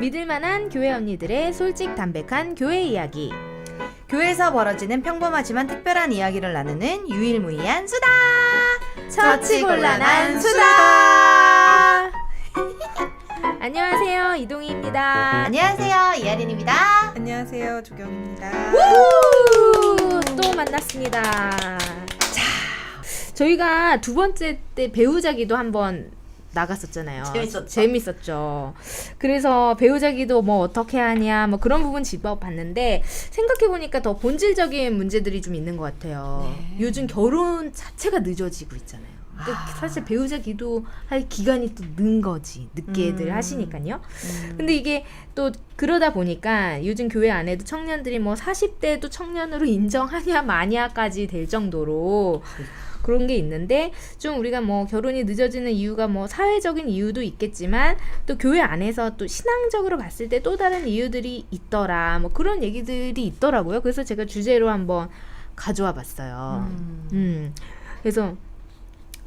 믿을만한 교회 언니들의 솔직 담백한 교회 이야기. 교회에서 벌어지는 평범하지만 특별한 이야기를 나누는 유일무이한 수다. 처치곤란한 수다. 안녕하세요, 이동희입니다. 안녕하세요, 이하린입니다. 안녕하세요, 조경입니다. 또 만났습니다. 자, 저희가 두 번째 때 배우자기도 한번 나갔었잖아요. 재밌었죠. 그래서 배우자기도 뭐 어떻게 하냐 뭐 그런 부분 짚어봤는데 생각해보니까 더 본질적인 문제들이 좀 있는 것 같아요. 네. 요즘 결혼 자체가 늦어지고 있잖아요. 사실 배우자 기도할 기간이 또 는 거지. 늦게들 하시니까요. 근데 이게 또 그러다 보니까 요즘 교회 안에도 청년들이 뭐 40대도 청년으로 인정하냐 마냐까지 될 정도로 그런 게 있는데, 좀 우리가 뭐 결혼이 늦어지는 이유가 뭐 사회적인 이유도 있겠지만 또 교회 안에서 또 신앙적으로 봤을 때 또 다른 이유들이 있더라, 뭐 그런 얘기들이 있더라고요. 그래서 제가 주제로 한번 가져와 봤어요. 그래서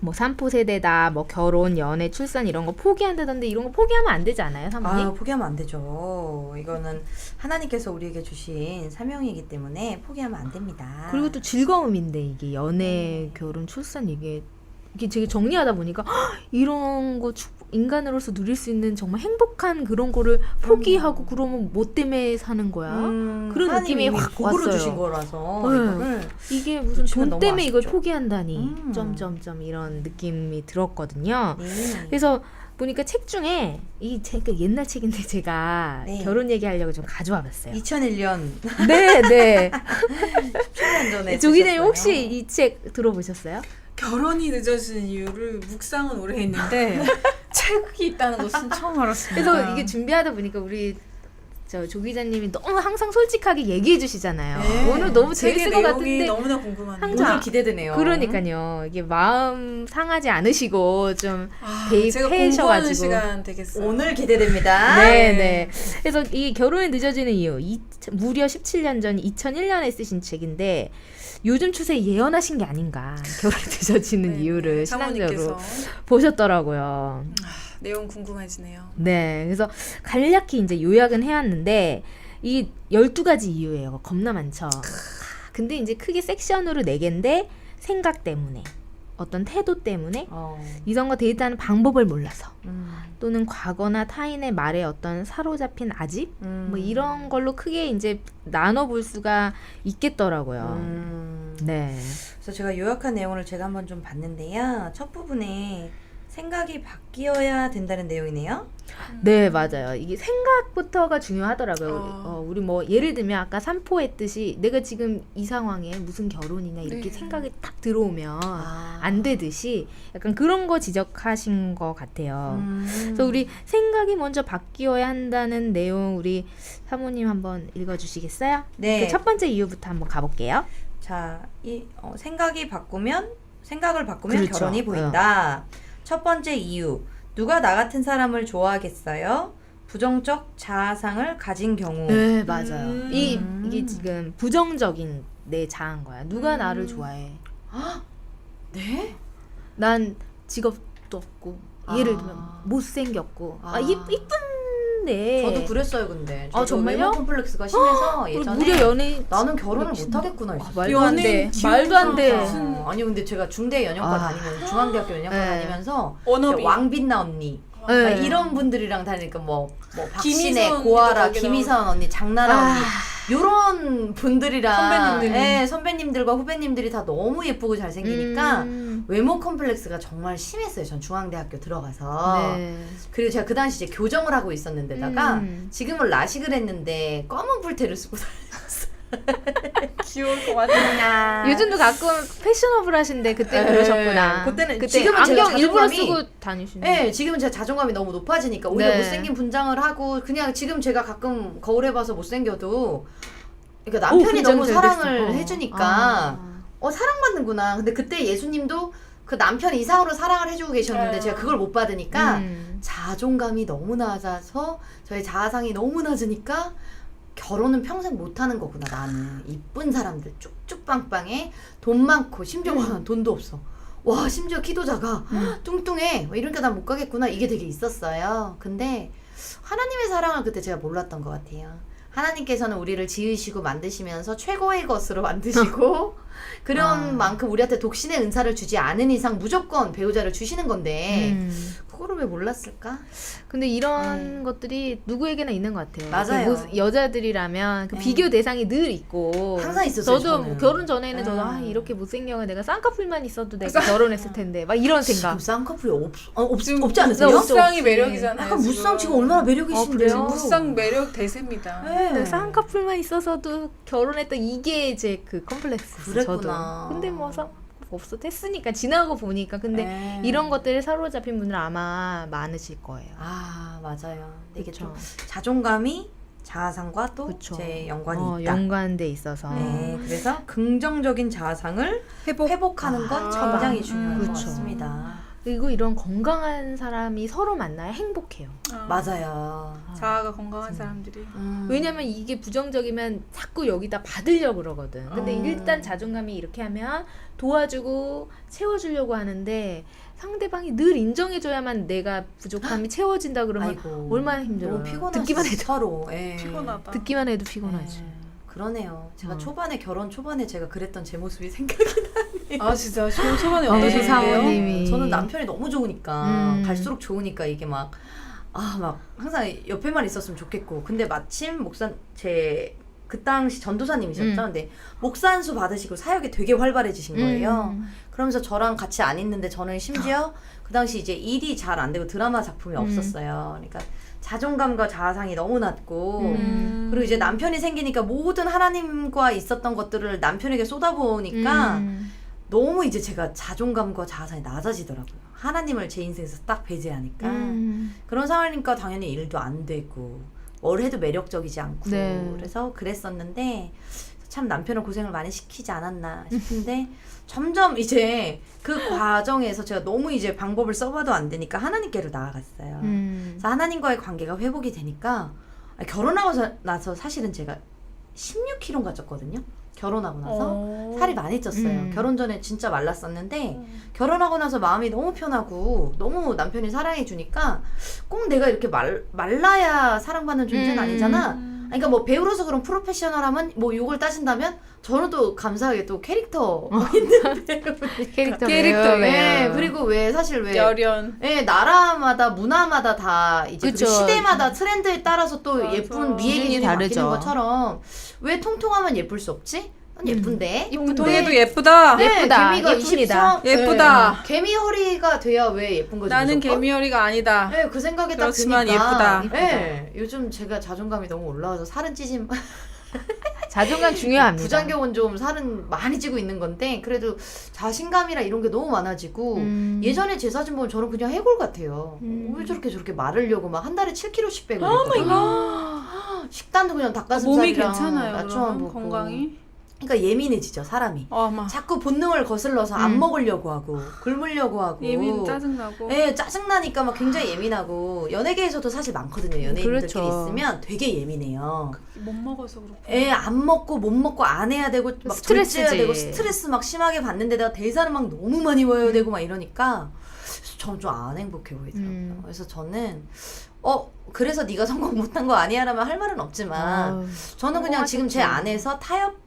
뭐 3포 세대다, 뭐 결혼, 연애, 출산 이런 거 포기한다던데, 이런 거 포기하면 안 되지 않아요, 사모님? 포기하면 안 되죠. 이거는 하나님께서 우리에게 주신 사명이기 때문에 포기하면 안 됩니다. 그리고 또 즐거움인데, 이게 연애, 결혼, 출산, 이게 되게 정리하다 보니까 이런 거 인간으로서 누릴 수 있는 정말 행복한 그런 거를 포기하고 그러면 뭐 때문에 사는 거야? 그런 느낌이 확 복으로 왔어요. 주신 거라서 네. 이게 무슨 돈 너무 때문에 이걸 아쉽죠. 포기한다니 점점점 이런 느낌이 들었거든요. 네. 그래서 보니까 책 중에 이 책 옛날 책인데 제가 네. 결혼 얘기하려고 좀 가져와 봤어요. 2001년 네. 10년 전에 조기님 쓰셨어요. 혹시 이 책 들어보셨어요? 결혼이 늦어지는 이유를 묵상은 오래 했는데 책이 있다는 것은 처음 알았습니다. 그래서 이게 준비하다 보니까 우리 조 기자님이 너무 항상 솔직하게 얘기해 주시잖아요. 네. 오늘 너무 책의 재밌을 것 내용이 같은데 너무나 궁금하네요. 항상 오늘 기대되네요. 그러니까요. 이게 마음 상하지 않으시고 좀 제가 대입해 공부하는 셔가지고. 시간 되겠어요. 오늘 기대됩니다. 네. 그래서 이 결혼이 늦어지는 이유, 무려 17년 전 2001년에 쓰신 책인데 요즘 추세 예언하신 게 아닌가. 결혼이 늦어지는 네, 이유를 사모님께서. 신앙적으로 보셨더라고요. 내용 궁금해지네요. 네. 그래서 간략히 이제 요약은 해왔는데 이 12가지 이유예요. 겁나 많죠. 근데 이제 크게 섹션으로 4개인데 생각 때문에, 어떤 태도 때문에, 이성과 데이트하는 방법을 몰라서, 또는 과거나 타인의 말에 어떤 사로잡힌 아집, 뭐 이런 걸로 크게 이제 나눠볼 수가 있겠더라고요. 네. 그래서 제가 요약한 내용을 제가 한번 좀 봤는데요. 첫 부분에 생각이 바뀌어야 된다는 내용이네요. 네, 맞아요. 이게 생각부터가 중요하더라고요. 우리 뭐 예를 들면 아까 3포 했듯이 내가 지금 이 상황에 무슨 결혼이냐 이렇게 네. 생각이 딱 들어오면 안 되듯이 약간 그런 거 지적하신 것 같아요. 그래서 우리 생각이 먼저 바뀌어야 한다는 내용 우리 사모님 한번 읽어주시겠어요? 네. 그 첫 번째 이유부터 한번 가볼게요. 자, 생각을 바꾸면 그렇죠. 결혼이 보인다. 첫 번째 이유, 누가 나 같은 사람을 좋아하겠어요? 부정적 자아상을 가진 경우. 네, 맞아요. 이게 지금 부정적인 내 자아인 거야. 누가 나를 좋아해? 네? 난 직업도 없고, 예를 들면 못생겼고, 이쁜데. 저도 그랬어요, 근데. 저도 정말요? 외모 콤플렉스가 심해서 예전에 무려 연예인. 나는 결혼을 못 하겠구나 했어요. 말도 안 돼. 연예인 말도 안 돼. 무슨- 아니 근데 제가 중대 연영과 다니면서 중앙대학교 연영과 네. 다니면서 워너비. 왕빛나 언니 네. 막 이런 분들이랑 다니니까 뭐 박신혜, 김희선 고아라, 언니도 김희선 언니, 장나라 언니 요런 분들이랑 선배님들. 선배님들과 후배님들이 다 너무 예쁘고 잘생기니까 외모 컴플렉스가 정말 심했어요. 전 중앙대학교 들어가서. 네. 그리고 제가 그 당시 이제 교정을 하고 있었는데다가 음. 지금은 라식을 했는데 검은 뿔테를 쓰고 귀여울 것 같아요. 요즘도 가끔 패셔너블하신데 그때 그러셨구나. 그때는 그때 지금은 제가 안경 일부러 자존감이- 쓰고 다니시는. 네, 지금은 제가 자존감이 너무 높아지니까 오히려 네. 못생긴 분장을 하고 그냥 지금 제가 가끔 거울에 봐서 못생겨도 그러니까 남편이 분장 너무 잘 사랑을 됐어. 해주니까 사랑받는구나. 근데 그때 예수님도 그 남편 이상으로 사랑을 해주고 계셨는데 제가 그걸 못 받으니까 자존감이 너무 낮아서 저의 자아상이 너무 낮으니까 결혼은 평생 못하는 거구나. 나는 이쁜 사람들 쭉쭉 빵빵해 돈 많고 심지어 돈도 없어. 와 심지어 키도 작아 뚱뚱해 이러니까 난 못 가겠구나. 이게 되게 있었어요. 근데 하나님의 사랑을 그때 제가 몰랐던 것 같아요. 하나님께서는 우리를 지으시고 만드시면서 최고의 것으로 만드시고 그런 만큼 우리한테 독신의 은사를 주지 않은 이상 무조건 배우자를 주시는 건데 그거를 왜 몰랐을까? 근데 이런 것들이 누구에게나 있는 것 같아요. 맞아요. 여자들이라면 그 비교 대상이 늘 있고 항상 있었어요, 저도 저는. 결혼 전에는 저도 이렇게 못생겨가 내가 쌍꺼풀만 있어도 내가 결혼했을 텐데 막 이런 생각. 지금 쌍꺼풀이 없지 않으세요? 무쌍이 매력이잖아요. 약간 무쌍 지금 얼마나 매력이신데요? 그래요? 무쌍 매력 대세입니다. 네. 쌍꺼풀만 있어서도 결혼했던 이게 이제 그 컴플렉스. 그랬구나. 저도. 근데 뭐 없어 됐으니까 지나고 보니까 근데 네. 이런 것들에 사로잡힌 분들 아마 많으실 거예요. 아 맞아요. 이게 그쵸. 좀 자존감이 자아상과 또 그쵸. 제 연관이 있다. 연관돼 있어서. 네, 그래서 긍정적인 자아상을 회복하는 건 굉장히 중요한 것 그쵸. 같습니다. 그리고 이런 건강한 사람이 서로 만나야 행복해요. 맞아요. 자아가 건강한 사람들이. 왜냐면 이게 부정적이면 자꾸 여기다 받으려고 그러거든. 근데 어. 일단 자존감이 이렇게 하면 도와주고 채워주려고 하는데 상대방이 늘 인정해줘야만 내가 부족함이 채워진다 그러면 아이고, 얼마나 힘들어요. 너무 피곤하죠. 듣기만 해도 서로. 예. 피곤하다. 듣기만 해도 피곤하지. 예. 그러네요. 제가 어. 결혼 초반에 제가 그랬던 제 모습이 생각이 아 진짜 초반에 네, 어떠셨어요? 사모님이. 저는 남편이 너무 좋으니까 갈수록 좋으니까 이게 막 항상 옆에만 있었으면 좋겠고 근데 마침 그 당시 전도사님이셨죠. 근데 목사 안수 받으시고 사역이 되게 활발해지신 거예요. 그러면서 저랑 같이 안 있는데 저는 심지어 그 당시 이제 일이 잘 안 되고 드라마 작품이 없었어요. 그러니까 자존감과 자아상이 너무 낮고 그리고 이제 남편이 생기니까 모든 하나님과 있었던 것들을 남편에게 쏟아부으니까 너무 이제 제가 자존감과 자아상이 낮아지더라고요. 하나님을 제 인생에서 딱 배제하니까 그런 상황이니까 당연히 일도 안 되고 뭘 해도 매력적이지 않고 네. 그래서 그랬었는데 참 남편을 고생을 많이 시키지 않았나 싶은데 점점 이제 그 과정에서 제가 너무 이제 방법을 써봐도 안 되니까 하나님께로 나아갔어요. 그래서 하나님과의 관계가 회복이 되니까 결혼하고 나서 사실은 제가 16kg가 쪘거든요. 결혼하고 나서 살이 많이 쪘어요. 결혼 전에 진짜 말랐었는데 결혼하고 나서 마음이 너무 편하고 너무 남편이 사랑해 주니까 꼭 내가 이렇게 말라야 사랑받는 존재는 아니잖아. 그러니까 뭐 배우로서 그런 프로페셔널하면 뭐 요걸 따진다면 저는 또 감사하게 또 캐릭터 있는 캐릭터 네, 그리고 왜 사실 왜 열연. 예, 나라마다 문화마다 다 이제 그쵸. 그리고 시대마다 트렌드에 따라서 또 맞아. 예쁜 미의 기준이 기준이 바뀌는 다르죠. 것처럼 왜 통통하면 예쁠 수 없지? 난 예쁜데. 동해도 예쁘다. 네, 예쁘다. 개미가 예쁩니다. 23 예쁘다. 네, 개미 허리가 돼야 왜 예쁜 거지? 나는 무조건? 개미허리가 아니다. 네, 그 생각이 딱 그렇지만 드니까. 예쁘다. 네, 요즘 제가 자존감이 너무 올라와서 살은 찌진 자존감 중요합니다. 부작용은 좀 살은 많이 찌고 있는 건데 그래도 자신감이라 이런 게 너무 많아지고 예전에 제 사진 보면 저는 그냥 해골 같아요. 왜 저렇게 마르려고 막 한 달에 7kg씩 빼고 식단도 그냥 닭가슴살이랑 몸이 괜찮아요. 낮춰만 그러면 먹고. 건강이. 그러니까 예민해지죠 사람이. 막 자꾸 본능을 거슬러서 안 먹으려고 하고 굶으려고 하고. 예민 짜증나고. 네, 짜증나니까 막 굉장히 예민하고 연예계에서도 사실 많거든요. 연예인들끼리 그렇죠. 있으면 되게 예민해요. 못 먹어서 그렇고. 안 먹고 못 먹고 안 해야 되고 막 스트레스지. 절제해야 되고 스트레스 막 심하게 받는데다가 대사를 막 너무 많이 외워야 되고 막 이러니까 저는 좀 안 행복해 보이더라고요. 그래서 저는 그래서 네가 성공 못한 거 아니야라면 할 말은 없지만 저는 그냥 지금 제 안에서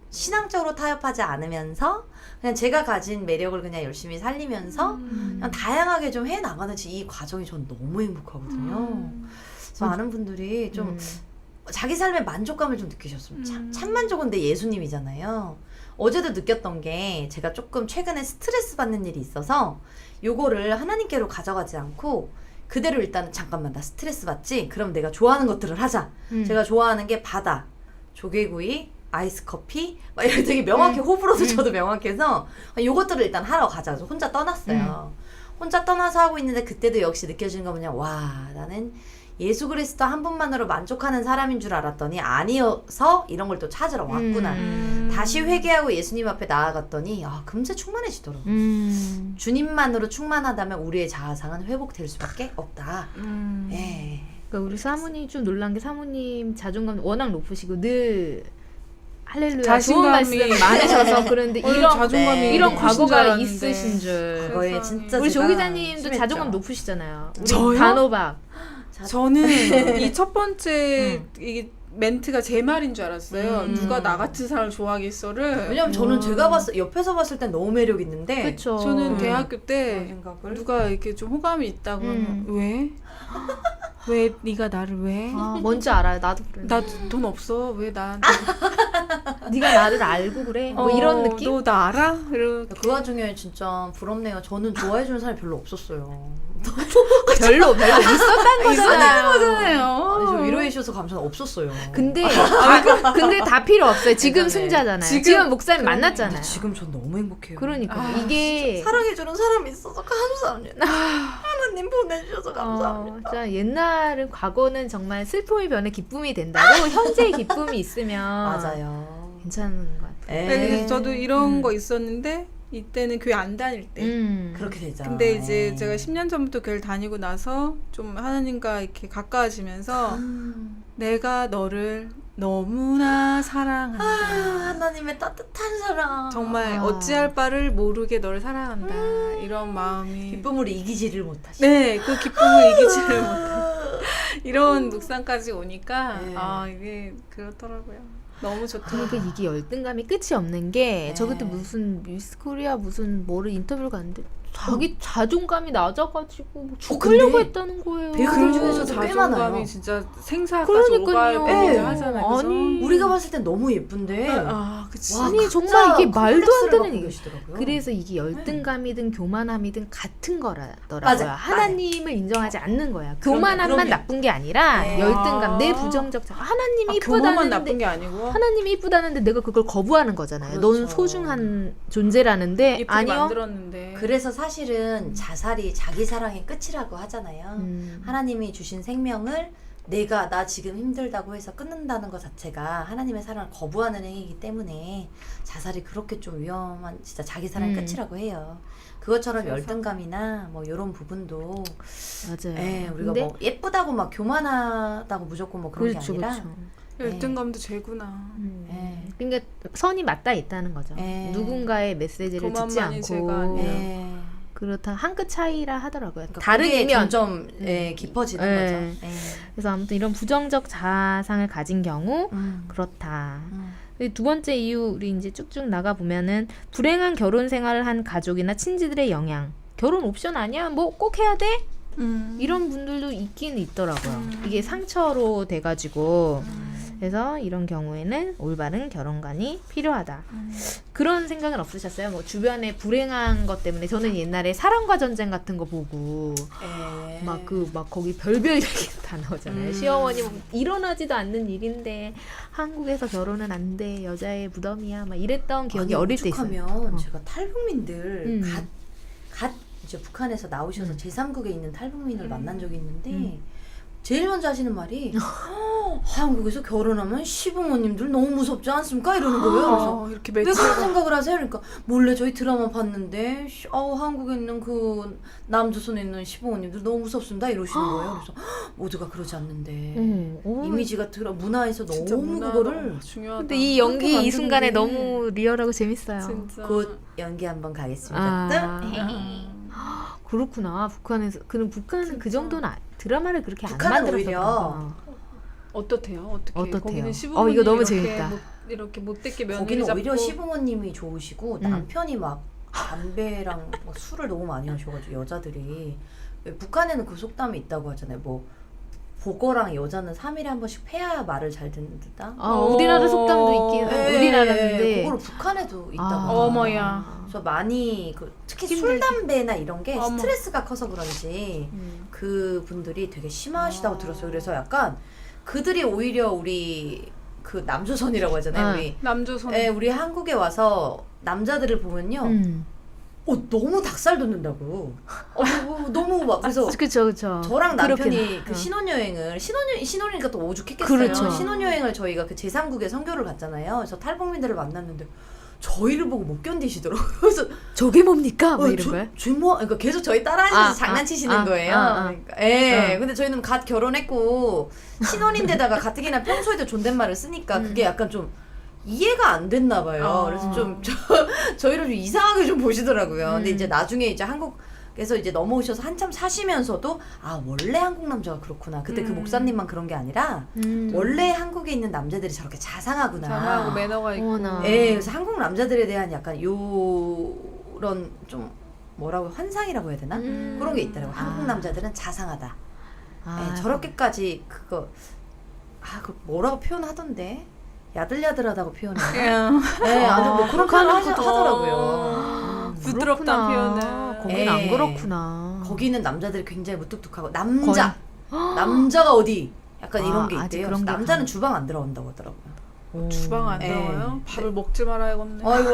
신앙적으로 타협하지 않으면서 그냥 제가 가진 매력을 그냥 열심히 살리면서 그냥 다양하게 좀 해나가는지 이 과정이 전 너무 행복하거든요. 그래서 많은 분들이 좀 자기 삶의 만족감을 좀 느끼셨으면 참 만족은 내 예수님이잖아요. 어제도 느꼈던 게 제가 조금 최근에 스트레스 받는 일이 있어서 요거를 하나님께로 가져가지 않고 그대로 일단 잠깐만 나 스트레스 받지? 그럼 내가 좋아하는 것들을 하자. 제가 좋아하는 게 바다, 조개구이, 아이스 커피 막 이렇게 되게 명확히 호불호도 저도 명확해서 요것들을 일단 하러 가자. 그래서 혼자 떠났어요. 혼자 떠나서 하고 있는데 그때도 역시 느껴지는 거 뭐냐, 와 나는 예수 그리스도 한 분만으로 만족하는 사람인 줄 알았더니 아니어서 이런 걸 또 찾으러 왔구나. 다시 회개하고 예수님 앞에 나아갔더니 금세 충만해지더라고요. 주님만으로 충만하다면 우리의 자아상은 회복될 수밖에 없다. 예. 그러니까 우리 사모님 좀 놀란 게 사모님 자존감 워낙 높으시고 늘 할렐루야 좋은 말씀 자신감이 많으셔서 그런데 이런 자존감이 네. 이런 높으신 줄 과거가 알았는데. 있으신 줄. 과거에 세상에. 진짜 우리 제가 조 기자님도 심했죠. 자존감 높으시잖아요. 우리 저요? 단호박. 저는 이 첫 번째 이게 멘트가 제 말인 줄 알았어요. 누가 나 같은 사람을 좋아하겠어를. 왜냐면 저는 제가 옆에서 봤을 땐 너무 매력 있는데 그렇죠. 저는 대학교 그런 때 생각을 누가 이렇게 좀 호감이 있다고 하면 왜? 왜 네가 나를 왜? 아, 뭔지 알아요. 나도 그래. 나 돈 없어. 왜 나한테? 네가 나를 알고 그래. 뭐 이런 느낌? 너 나 알아? 이러. 그 와중에 진짜 부럽네요. 저는 좋아해주는 사람이 별로 없었어요. 별로 있었다는 거잖아요. 거잖아요. 아니, 저 위로해 주셔서 감사는 없었어요. 근데 근데 다 필요 없어요. 지금 괜찮네. 승자잖아요. 지금- 지금 목사님 그래. 만났잖아요. 근데 지금 전 너무 행복해요. 그러니까 이게 사랑해주는 사람이 있어서 감사합니다. 하나님 보내주셔서 감사합니다. 자 옛날은 과거는 정말 슬픔이 변해 기쁨이 된다고 현재의 기쁨이 있으면 맞아요. 괜찮은 것 같아요. 네, 그래서 저도 이런 음. 거 있었는데 이때는 교회 안 다닐 때. 그렇게 되죠. 근데 이제 네. 제가 10년 전부터 교회를 다니고 나서 좀 하나님과 이렇게 가까워지면서 내가 너를 너무나 사랑한다. 하나님의 따뜻한 사랑. 정말 아. 어찌할 바를 모르게 너를 사랑한다. 이런 마음이. 기쁨을 이기지를 못하시. 네, 그 기쁨을 이기지를 못해. 이런 묵상까지 오니까 네. 아 이게 그렇더라고요. 너무 좋더라고요. 그러니까 이게 열등감이 끝이 없는 게 네. 저 그때 무슨 미스 코리아 무슨 뭐를 인터뷰를 갔는데 자기 자존감이 낮아가지고 뭐 죽으려고 근데 했다는 거예요. 배우들 그 중에서도 꽤 많아요. 자존감이 진짜 생사까지 그러니까요. 오갈 뻔 네. 하잖아요. 그죠? 아니. 우리가 봤을 땐 너무 예쁜데. 아, 그치. 와, 아니, 각자 정말 이게 그 말도 안 컴플렉스를 되는 갖고 얘기. 계시더라고요. 그래서 이게 열등감이든 교만함이든 같은 거라더라고요. 맞아요. 하나님을 인정하지 않는 거야. 그럼요, 교만함만 그럼요. 나쁜 게 아니라 네. 열등감, 내 아. 부정적 하나님이 교만만 나쁜 이쁘다는데 게 아니고 하나님이 이쁘다는데 내가 그걸 거부하는 거잖아요. 그렇죠. 넌 소중한 존재라는데 예쁘게 아니요. 만들었는데. 그래서 사실은 자살이 자기 사랑의 끝이라고 하잖아요. 하나님이 주신 생명을 내가 나 지금 힘들다고 해서 끊는다는 것 자체가 하나님의 사랑을 거부하는 행위이기 때문에 자살이 그렇게 좀 위험한 진짜 자기 사랑의 끝이라고 해요. 그것처럼 세상. 열등감이나 뭐 이런 부분도 맞아요. 우리가 근데 뭐 예쁘다고 막 교만하다고 무조건 뭐 그런 그렇죠, 게 아니라 그렇죠. 열등감도 죄구나. 네. 그러니까 선이 맞닿아 있다는 거죠. 네. 누군가의 메시지를 듣지 교만만이 죄가 않고 아니라. 예. 그렇다 한 끗 차이라 하더라고요. 그러니까 다른 그게 이면 점점 깊어지는 네. 거죠. 예. 그래서 아무튼 이런 부정적 자아상을 가진 경우 그렇다. 두 번째 이유 우리 이제 쭉쭉 나가 보면은 불행한 결혼 생활을 한 가족이나 친지들의 영향. 결혼 옵션 아니야? 뭐 꼭 해야 돼? 이런 분들도 있긴 있더라고요. 이게 상처로 돼가지고 그래서 이런 경우에는 올바른 결혼관이 필요하다. 그런 생각은 없으셨어요? 뭐 주변에 불행한 것 때문에 저는 옛날에 사랑과 전쟁 같은 거 보고 예. 막 거기 별별 얘기 다 나오잖아요. 시어머니 뭐 일어나지도 않는 일인데 한국에서 결혼은 안 돼. 여자의 무덤이야. 막 이랬던 기억이 아니, 어릴 때 있어요. 오죽하면 제가 탈북민들 음. 갓 이제 북한에서 나오셔서 제3국에 있는 탈북민을 만난 적이 있는데 제일 먼저 하시는 말이 한국에서 결혼하면 시부모님들 너무 무섭지 않습니까? 이러는 거예요. 그래서 이렇게 왜 매치가 그런 생각을 하세요? 그러니까 몰래 저희 드라마 봤는데 한국에 있는 그 남조선에 있는 시부모님들 너무 무섭습니다 이러시는 거예요. 그래서 모두가 그러지 않는데 오. 이미지가 문화에서 진짜 너무 문화가 그거를 중요하다. 근데 이 그렇게 연기 이 만드는 순간에 게 너무 리얼하고 재밌어요. 진짜. 곧 연기 한번 가겠습니다. 그렇구나. 북한에서 북한은 그 정도는 드라마를 그렇게 안 북한은 만들었던 오히려 거. 어떻대요? 어떻게? 어떻대요? 거기는 시부모님 이거 너무 이렇게 재밌다. 이렇게 못되게 며느리 거기는 잡고 오히려 시부모님이 좋으시고 남편이 막 담배랑 막 술을 너무 많이 하셔가지고 여자들이 북한에는 그 속담이 있다고 하잖아요. 뭐 보거랑 여자는 3일에 한 번씩 패야 말을 잘 듣는다. 우리나라 속담도 있긴 우리나라인데 그거를 북한에도 있다고. 하더라고요. 어머야. 그래서 많이 특히 힘들지. 술 담배나 이런 게 어머. 스트레스가 커서 그런지 그 분들이 되게 심하시다고 들었어요. 그래서 약간 그들이 오히려 우리 그 남조선이라고 하잖아요. 우리 남조선. 우리 한국에 와서 남자들을 보면요. 너무 닭살 돋는다고. 너무 막 그래서 그렇죠. 저랑 남편이 그렇긴, 그 신혼여행을 신혼이니까 또 오죽했겠어요. 그렇죠. 신혼여행을 저희가 그 제3국에 선교를 갔잖아요. 그래서 탈북민들을 만났는데 저희를 보고 못 견디시더라고요. 그래서 저게 뭡니까? 뭐 이런 거예요? 그러니까 계속 저희 따라하시면서 장난치시는 거예요. 그러니까, 근데 저희는 갓 결혼했고 신혼인데다가 가뜩이나 평소에도 존댓말을 쓰니까 그게 약간 좀 이해가 안 됐나 봐요. 그래서 좀 저희를 좀 이상하게 좀 보시더라고요. 근데 이제 나중에 이제 한국에서 이제 넘어오셔서 한참 사시면서도 아 원래 한국 남자가 그렇구나. 그때 그 목사님만 그런 게 아니라 원래 한국에 있는 남자들이 저렇게 자상하구나. 자상하고 매너가 있고. 어머나. 예, 그래서 한국 남자들에 대한 약간 요런 좀 뭐라고 환상이라고 해야 되나? 그런 게 있더라고요. 한국 남자들은 자상하다. 아, 예, 저렇게까지 그 뭐라고 표현하던데? 야들야들하다고 표현해요. 그냥 네, 아주 뭐 그런 표현을 하더라고요. 아, 부드럽다는 그렇구나. 표현을. 거긴 안 예. 그렇구나. 거기는 남자들이 굉장히 무뚝뚝하고 남자가 어디? 약간 이런 게 아직 있대요. 그런 게 남자는 주방 안 들어간다고 하더라고요. 주방 안 예. 들어가요? 밥을 먹지 말아야겠네. 아이고.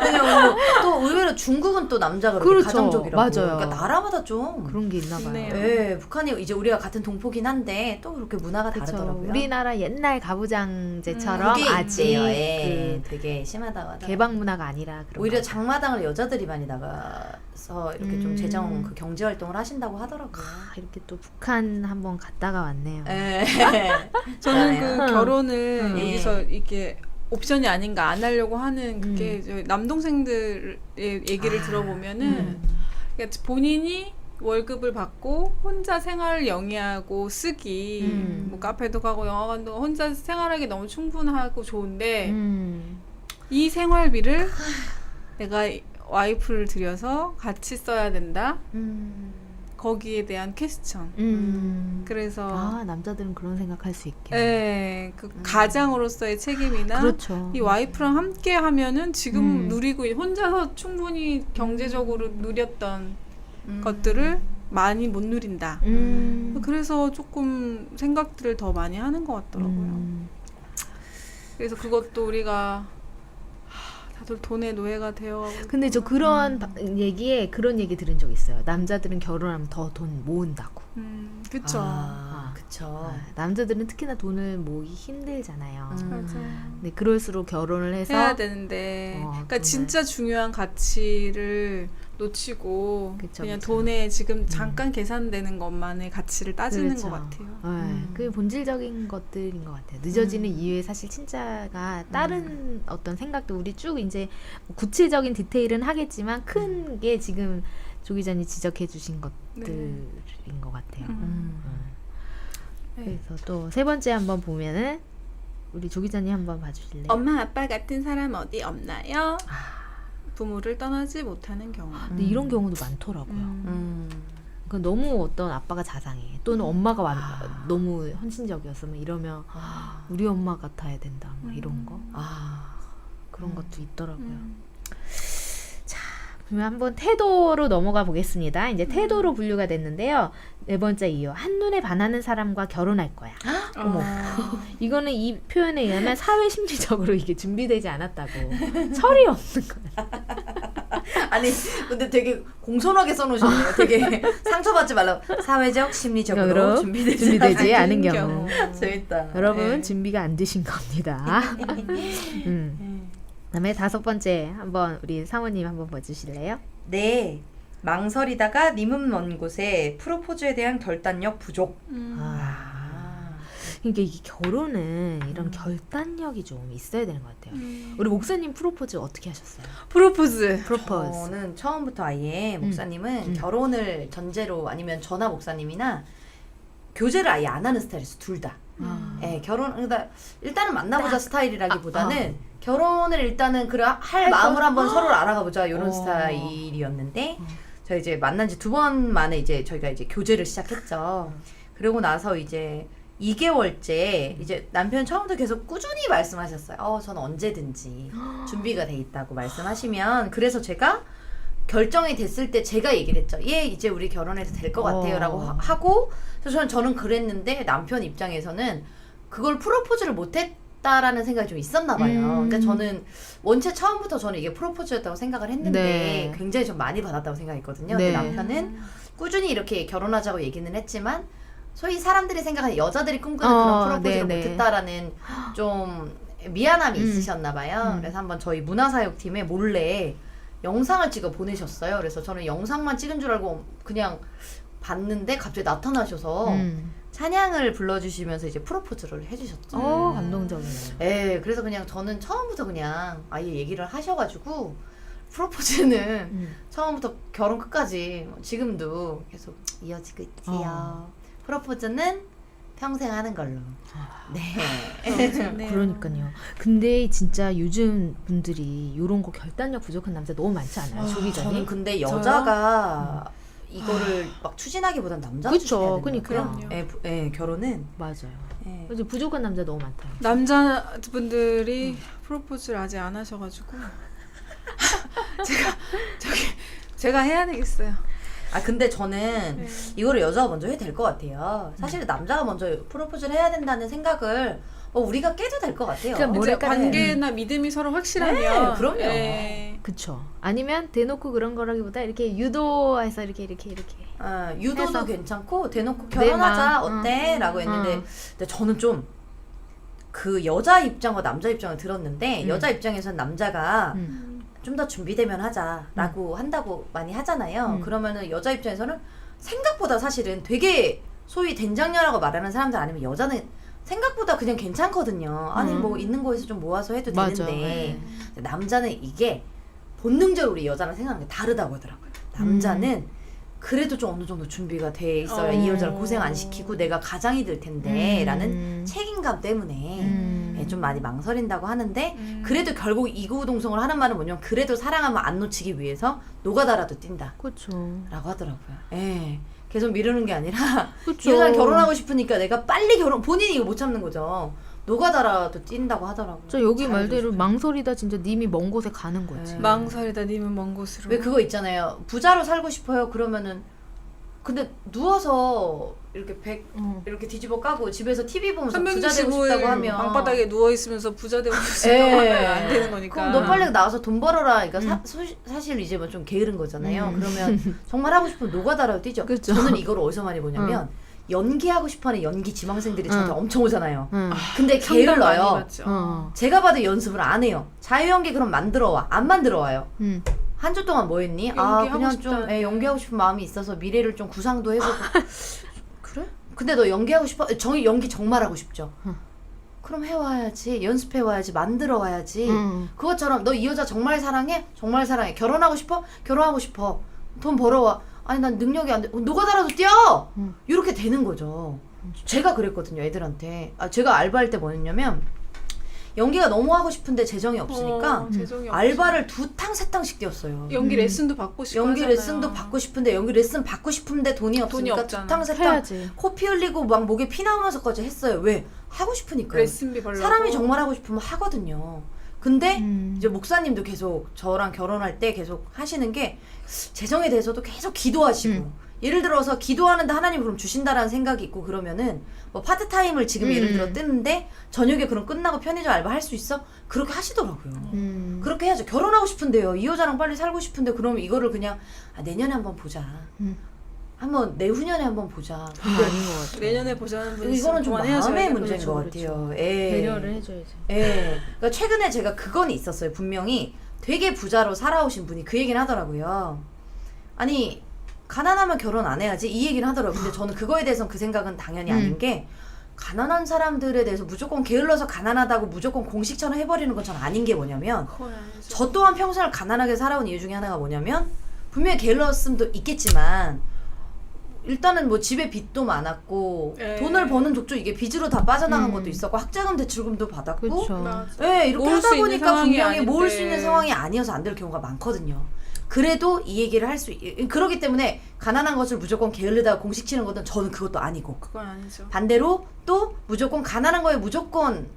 왜냐면 또 의외로 중국은 또 남자가 그렇게 그렇죠. 가정적이라고. 맞아요. 그러니까 나라마다 좀. 그런 게 있나 봐요. 있네요. 예, 북한이 이제 우리가 같은 동포긴 한데 또 그렇게 문화가 그렇죠. 다르더라고요. 우리나라 옛날 가부장제처럼 그게 아직 있대요. 예, 그 되게 심하다고 하더라고요. 개방 문화가 아니라 그런 오히려 거. 장마당을 여자들이 많이 나가서 이렇게 좀 재정 그 경제 활동을 하신다고 하더라고요. 이렇게 또 북한 한번 갔다가 왔네요. 예. 저는 그 그러네요. 결혼을 예. 여기서 이게 옵션이 아닌가 안 하려고 하는 그게 저희 남동생들의 얘기를 들어보면은 그러니까 본인이 월급을 받고 혼자 생활을 영위하고 쓰기 뭐 카페도 가고 영화관도 가고 혼자 생활하기 너무 충분하고 좋은데 이 생활비를 내가 와이프를 들여서 같이 써야 된다. 거기에 대한 퀘스천. 그래서 아, 남자들은 그런 생각할 수 있겠네. 네, 그 가장으로서의 책임이나 그렇죠. 이 와이프랑 함께 하면은 지금 누리고 혼자서 충분히 경제적으로 누렸던 것들을 많이 못 누린다. 그래서 조금 생각들을 더 많이 하는 것 같더라고요. 그래서 그것도 우리가 다들 돈의 노예가 되어가고. 근데 저 그런 그런 얘기 들은 적 있어요. 남자들은 결혼하면 더 돈 모은다고. 그쵸. 그쵸. 남자들은 특히나 돈을 모으기 힘들잖아요. 맞아. 근데 그럴수록 결혼을 해서 해야 되는데, 그러니까 정말. 진짜 중요한 가치를 놓치고 그쵸, 그냥 그쵸. 돈에 지금 잠깐 계산되는 것만의 가치를 따지는 그렇죠. 것 같아요. 네, 그게 본질적인 것들인 것 같아요. 늦어지는 이유에 사실 친자가 다른 어떤 생각도 우리 쭉 이제 뭐 구체적인 디테일은 하겠지만 큰 게 지금 조 기자님 지적해 주신 것들인 것 같아요. 네. 그래서 또 세 번째 한번 보면은 우리 조 기자님 한번 봐주실래요? 엄마 아빠 같은 사람 어디 없나요? 부모를 떠나지 못하는 경우. 근데 이런 경우도 많더라고요. 그건 너무 어떤 아빠가 자상해 또는 엄마가 너무 헌신적이었으면 이러면 우리 엄마 같아야 된다 뭐 이런 거 그런 것도 있더라고요. 자, 그러면 한번 태도로 넘어가 보겠습니다. 이제 태도로 분류가 됐는데요. 네 번째 이유, 한눈에 반하는 사람과 결혼할 거야. 어머, 이거는 이 표현에 의하면 사회 심리적으로 이게 준비되지 않았다고. 철이 없는 거야. 아니 근데 되게 공손하게 써놓으셨네요. 되게 상처받지 말라고. 사회적 심리적으로 준비되지 않은 경우. 재밌다. 여러분 네. 준비가 안 되신 겁니다. 그다음에 다섯 번째 한번 우리 사모님 한번 봐주실래요? 네. 망설이다가 님은 먼 곳에 프로포즈에 대한 결단력 부족. 그러니까 이 결혼은 이런 결단력이 좀 있어야 되는 것 같아요. 우리 목사님 프로포즈 어떻게 하셨어요? 프로포즈. 프로포즈. 저는 처음부터 아예 목사님은 결혼을 전제로 아니면 전화 목사님이나 교제를 아예 안 하는 스타일이었어. 둘 다. 예, 그러니까 일단은 만나보자 스타일이라기보다는 결혼을 일단은 그래 할 마음을 한번 서로를 알아가 보자 이런 스타일이었는데 저희 이제 만난 지 2번 만에 이제 저희가 이제 교제를 시작했죠. 그러고 나서 이제 2개월째 이제 남편 처음부터 계속 꾸준히 말씀하셨어요. 저는 언제든지 준비가 돼 있다고 말씀하시면 그래서 제가 결정이 됐을 때 제가 얘기를 했죠. 예, 이제 우리 결혼해도 될 것 같아요 라고 하고 그래서 저는 그랬는데 남편 입장에서는 그걸 프로포즈를 못했다라는 생각이 좀 있었나 봐요. 그러니까 저는 원체 처음부터 저는 이게 프로포즈였다고 생각을 했는데 굉장히 좀 많이 받았다고 생각했거든요. 근데 남편은 꾸준히 이렇게 결혼하자고 얘기는 했지만 소위 사람들이 생각하는 여자들이 꿈꾸는 그런 프로포즈를 못했다라는 좀 미안함이 있으셨나 봐요. 그래서 한번 저희 문화사역팀에 몰래 영상을 찍어 보내셨어요. 그래서 저는 영상만 찍은 줄 알고 그냥 봤는데 갑자기 나타나셔서 찬양을 불러주시면서 이제 프로포즈를 해주셨죠. 감동적이네요. 예, 그래서 그냥 저는 처음부터 그냥 아예 얘기를 하셔가지고 프로포즈는 처음부터 결혼 끝까지 지금도 계속 이어지고 있지요. 프로포즈는 평생 하는 걸로. 네. 좋네요. 그러니까요. 근데 진짜 요즘 분들이 이런 거 결단력 부족한 남자 너무 많지 않아요? 조기 저는 전에? 근데 여자가 이거를 막 추진하기보단 남자가 그쵸, 추진해야 되는 그러니까요. 것 같아요. 예, 결혼은 맞아요. 예. 요즘 부족한 남자 너무 많다요. 남자분들이 프로포즈를 아직 안 하셔가지고 제가 해야 되겠어요. 아 근데 저는 이거를 여자가 먼저 해도 될 것 같아요. 사실 남자가 먼저 프로포즈를 해야 된다는 생각을 우리가 깨도 될 것 같아요. 그러니까 이제 뭐랄까, 관계나 믿음이 서로 확실하면 네, 그럼요. 예. 그쵸. 아니면 대놓고 그런 거라기보다 이렇게 유도해서 이렇게. 유도도 해서. 괜찮고 대놓고 내 결혼하자 마음. 어때? 라고 했는데 근데 저는 좀 그 여자 입장과 남자 입장을 들었는데 여자 입장에선 남자가 좀 더 준비되면 하자라고 한다고 많이 하잖아요. 그러면은 여자 입장에서는 생각보다 사실은 되게 소위 된장녀라고 말하는 사람들 아니면 여자는 생각보다 그냥 괜찮거든요. 아니 뭐 있는 거에서 좀 모아서 해도 맞아. 되는데 남자는 이게 본능적으로 우리 여자랑 생각하는 게 다르다고 하더라고요. 남자는 그래도 좀 어느 정도 준비가 돼 있어야 이 여자를 고생 안 시키고 내가 가장이 될 텐데 라는 책임감 때문에 좀 많이 망설인다고 하는데 그래도 결국 이구동성을 하는 말은 뭐냐면 그래도 사랑하면 안 놓치기 위해서 노가다라도 뛴다 그쵸. 라고 하더라고요. 예. 계속 미루는 게 아니라 그쵸. 이 여자랑 결혼하고 싶으니까 내가 빨리 본인이 이거 못 참는 거죠. 노가다라도 뛴다고 하더라고요. 저 여기 잘해주고 말대로 싶어요. 망설이다 진짜 님이 먼 곳에 가는 거지. 망설이다 님은 먼 곳으로. 왜 그거 있잖아요. 부자로 살고 싶어요. 그러면은 근데 누워서 이렇게 이렇게 뒤집어 까고 집에서 TV 보면서 부자 되고 365일 싶다고 하면 방바닥에 누워 있으면서 부자 되고 싶다고 예. 하면 안 되는 거니까. 그럼 너 빨리 나가서 돈 벌어라. 그러니까 사실 이제 뭐 좀 게으른 거잖아요. 그러면 정말 하고 싶으면 노가다라도 뛰죠. 그쵸. 저는 이걸 어디서 많이 보냐면 연기하고 싶어하는 연기 지망생들이 저한테 엄청 오잖아요. 근데 상담 많이 게을러요. 받죠. 제가 봐도 연습을 안 해요. 자유연기 그럼 만들어와. 안 만들어와요. 한 주 동안 뭐 했니? 연기하고 그냥 싶다는. 좀 연기하고 싶은 마음이 있어서 미래를 좀 구상도 해보고. 그래? 근데 너 연기하고 싶어? 연기 정말 하고 싶죠? 그럼 해와야지. 연습해와야지. 만들어와야지. 그것처럼 너 이 여자 정말 사랑해? 정말 사랑해. 결혼하고 싶어? 결혼하고 싶어. 돈 벌어와. 아니 난 능력이 안 돼. 노가다라도 뛰어! 이렇게 되는 거죠. 제가 그랬거든요. 애들한테. 제가 알바할 때 뭐였냐면 연기가 너무 하고 싶은데 재정이 없으니까 재정이 알바를 2탕 3탕씩 뛰었어요. 연기 레슨도 받고 싶고 연기 하잖아요. 레슨도 받고 싶은데 연기 레슨 받고 싶은데 돈이 없으니까 없잖아. 2탕 3탕 해야지. 코피 흘리고 막 목에 피 나오면서까지 했어요. 왜? 하고 싶으니까. 레슨비 벌려고. 사람이 정말 하고 싶으면 하거든요. 근데 음. 이제 목사님도 계속 저랑 결혼할 때 계속 하시는 게 재정에 대해서도 계속 기도하시고 예를 들어서 기도하는데 하나님 그럼 주신다라는 생각이 있고 그러면은 뭐 파트타임을 지금 예를 들어 뜨는데 저녁에 그럼 끝나고 편의점 알바 할 수 있어? 그렇게 하시더라고요. 그렇게 해야죠. 결혼하고 싶은데요. 이 여자랑 빨리 살고 싶은데 그러면 이거를 그냥 내년에 한번 보자. 한번 내후년에 한번 보자. 근데 아닌 것 같아. 내년에 보자는 분이 이거는 좀 그만해야죠. 마음의 그렇죠, 문제인 것 그렇죠. 같아요. 예. 배려를 해줘야지. 예. 그러니까 최근에 제가 그건 있었어요. 분명히 되게 부자로 살아오신 분이 그 얘기를 하더라고요. 아니 가난하면 결혼 안 해야지 이 얘기를 하더라고요. 근데 저는 그거에 대해서는 그 생각은 당연히 아닌 게 가난한 사람들에 대해서 무조건 게을러서 가난하다고 무조건 공식처럼 해버리는 건 저는 아닌 게 뭐냐면 그건 아니죠. 저 또한 평생을 가난하게 살아온 이유 중에 하나가 뭐냐면 분명히 게을렀음도 있겠지만 일단은 뭐 집에 빚도 많았고 돈을 버는 족족 이게 빚으로 다 빠져나간 것도 있었고 학자금 대출금도 받았고 그렇죠. 맞아. 네, 이렇게 모을 하다 수 있는 보니까 상황이 분명히 모을 수 아닌데. 있는 상황이 아니어서 안 될 경우가 많거든요. 그래도 이 얘기를 할 수 그러기 때문에 가난한 것을 무조건 게을르다고 공식 치는 것은 저는 그것도 아니고 그건 아니죠. 반대로 또 무조건 가난한 거에 무조건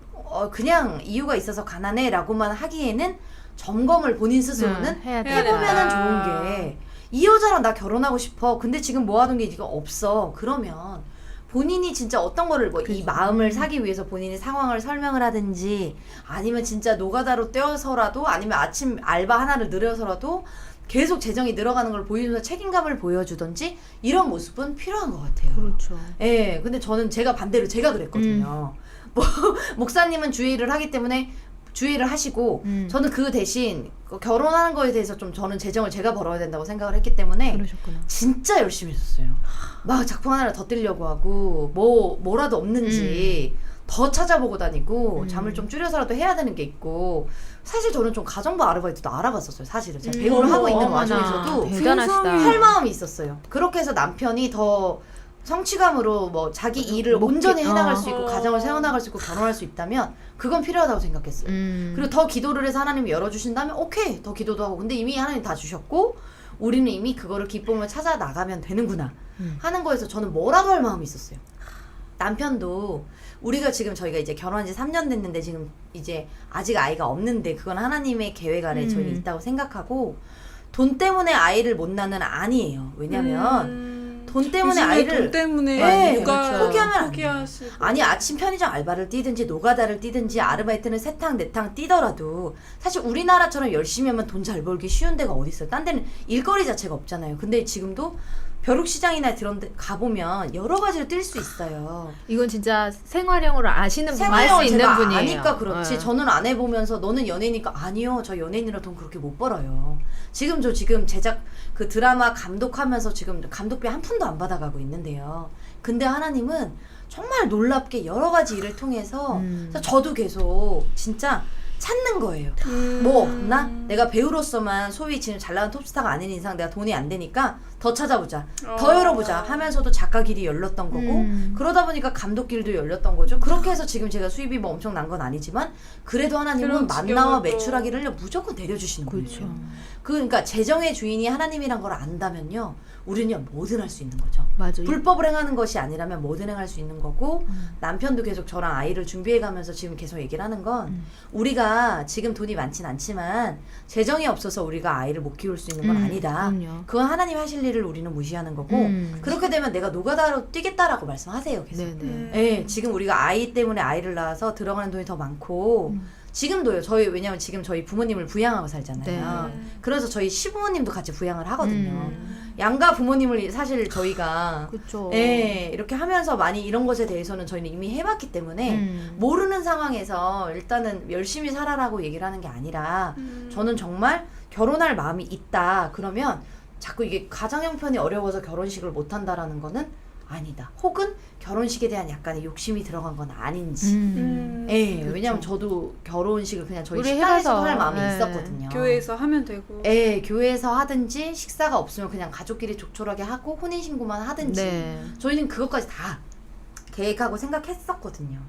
그냥 이유가 있어서 가난해라고만 하기에는 점검을 본인 스스로는 해야 돼. 해보면은 된다. 좋은 게 이 여자랑 나 결혼하고 싶어. 근데 지금 모아둔 게 이거 없어. 그러면 본인이 진짜 어떤 거를 뭐 이 마음을 사기 위해서 본인이 상황을 설명을 하든지 아니면 진짜 노가다로 떼어서라도 아니면 아침 알바 하나를 늘려서라도 계속 재정이 늘어가는 걸 보여주면서 책임감을 보여주든지 이런 모습은 필요한 것 같아요. 그렇죠. 예, 근데 저는 제가 반대로 제가 그랬거든요. 뭐, 목사님은 주의를 하기 때문에 주의를 하시고 음. 저는 그 대신 결혼하는 거에 대해서 좀 저는 재정을 제가 벌어야 된다고 생각을 했기 때문에 그러셨구나. 진짜 열심히 했었어요. 막 작품 하나를 더 뜨려고 하고 뭐라도 없는지 더 찾아보고 다니고 잠을 좀 줄여서라도 해야 되는 게 있고 사실 저는 좀 가정부 아르바이트도 알아봤었어요. 사실은 제가 배우를 하고 있는 어머나, 와중에서도 대단하시다. 할 마음이 있었어요. 그렇게 해서 남편이 더 성취감으로 뭐 자기 일을 온전히 해나갈 수 있고 가정을 세워나갈 수 있고 결혼할 수 있다면 그건 필요하다고 생각했어요. 그리고 더 기도를 해서 하나님이 열어주신다면 오케이 더 기도도 하고 근데 이미 하나님 다 주셨고 우리는 이미 그거를 기쁨을 찾아 나가면 되는구나 하는 거에서 저는 뭐라도 할 마음이 있었어요. 남편도 우리가 지금 저희가 이제 결혼한 지 3년 됐는데 지금 이제 아직 아이가 없는데 그건 하나님의 계획 아래 저희는 있다고 생각하고 돈 때문에 아이를 못 낳는 아니에요. 왜냐면 돈 때문에 요즘에 아이를 돈 때문에 네, 누가 그렇죠. 포기하면 안 포기하시고 아니 아침 편의점 알바를 뛰든지 노가다를 뛰든지 아르바이트는 3탕 4탕 뛰더라도 사실 우리나라처럼 열심히 하면 돈 잘 벌기 쉬운 데가 어디 있어요. 딴 데는 일거리 자체가 없잖아요. 근데 지금도 벼룩시장이나 이런 데 가보면 여러 가지로 뛸 수 있어요. 이건 진짜 생활형으로 아시는 분, 알 수 생활형을 있는 제가 분이에요. 아니까 그렇지. 네. 저는 안 해보면서 너는 연예인이니까 아니요. 저 연예인이라 돈 그렇게 못 벌어요. 지금 저 지금 제작 그 드라마 감독하면서 지금 감독비 한 푼도 안 받아가고 있는데요. 근데 하나님은 정말 놀랍게 여러 가지 일을 통해서 그래서 저도 계속 진짜 찾는 거예요. 뭐 없나? 내가 배우로서만 소위 지금 잘 나간 톱스타가 아닌 이상 내가 돈이 안 되니까 더 찾아보자. 더 열어보자 하면서도 작가 길이 열렸던 거고 그러다 보니까 감독 길도 열렸던 거죠. 그렇게 해서 지금 제가 수입이 뭐 엄청 난 건 아니지만 그래도 하나님은 그런 만나와 지경으로. 매출하기를 무조건 내려주시는 거예요. 그렇죠. 그러니까 재정의 주인이 하나님이란 걸 안다면요. 우리는 뭐든 할 수 있는 거죠. 맞아. 불법을 행하는 것이 아니라면 뭐든 행할 수 있는 거고 남편도 계속 저랑 아이를 준비해가면서 지금 계속 얘기를 하는 건 우리가 지금 돈이 많진 않지만 재정이 없어서 우리가 아이를 못 키울 수 있는 건 아니다. 그럼요. 그건 하나님 하실 일을 우리는 무시하는 거고 그렇게 되면 내가 노가다로 뛰겠다라고 말씀하세요. 계속. 네네. 예, 지금 우리가 아이 때문에 아이를 낳아서 들어가는 돈이 더 많고 지금도요. 저희 왜냐면 지금 저희 부모님을 부양하고 살잖아요. 네. 그래서 저희 시부모님도 같이 부양을 하거든요. 양가 부모님을 사실 저희가 그렇죠. 예, 이렇게 하면서 많이 이런 것에 대해서는 저희는 이미 해봤기 때문에 모르는 상황에서 일단은 열심히 살아라고 얘기를 하는 게 아니라 저는 정말 결혼할 마음이 있다. 그러면 자꾸 이게 가정 형편이 어려워서 결혼식을 못 한다라는 거는 아니다. 혹은 결혼식에 대한 약간의 욕심이 들어간 건 아닌지. 예, 그렇죠. 왜냐면 저도 결혼식을 그냥 저희 우리 식당에서도 해봐서, 할 마음이 예. 있었거든요. 교회에서 하면 되고 예, 교회에서 하든지 식사가 없으면 그냥 가족끼리 족촐하게 하고 혼인신고만 하든지 네. 저희는 그것까지 다 계획하고 생각했었거든요.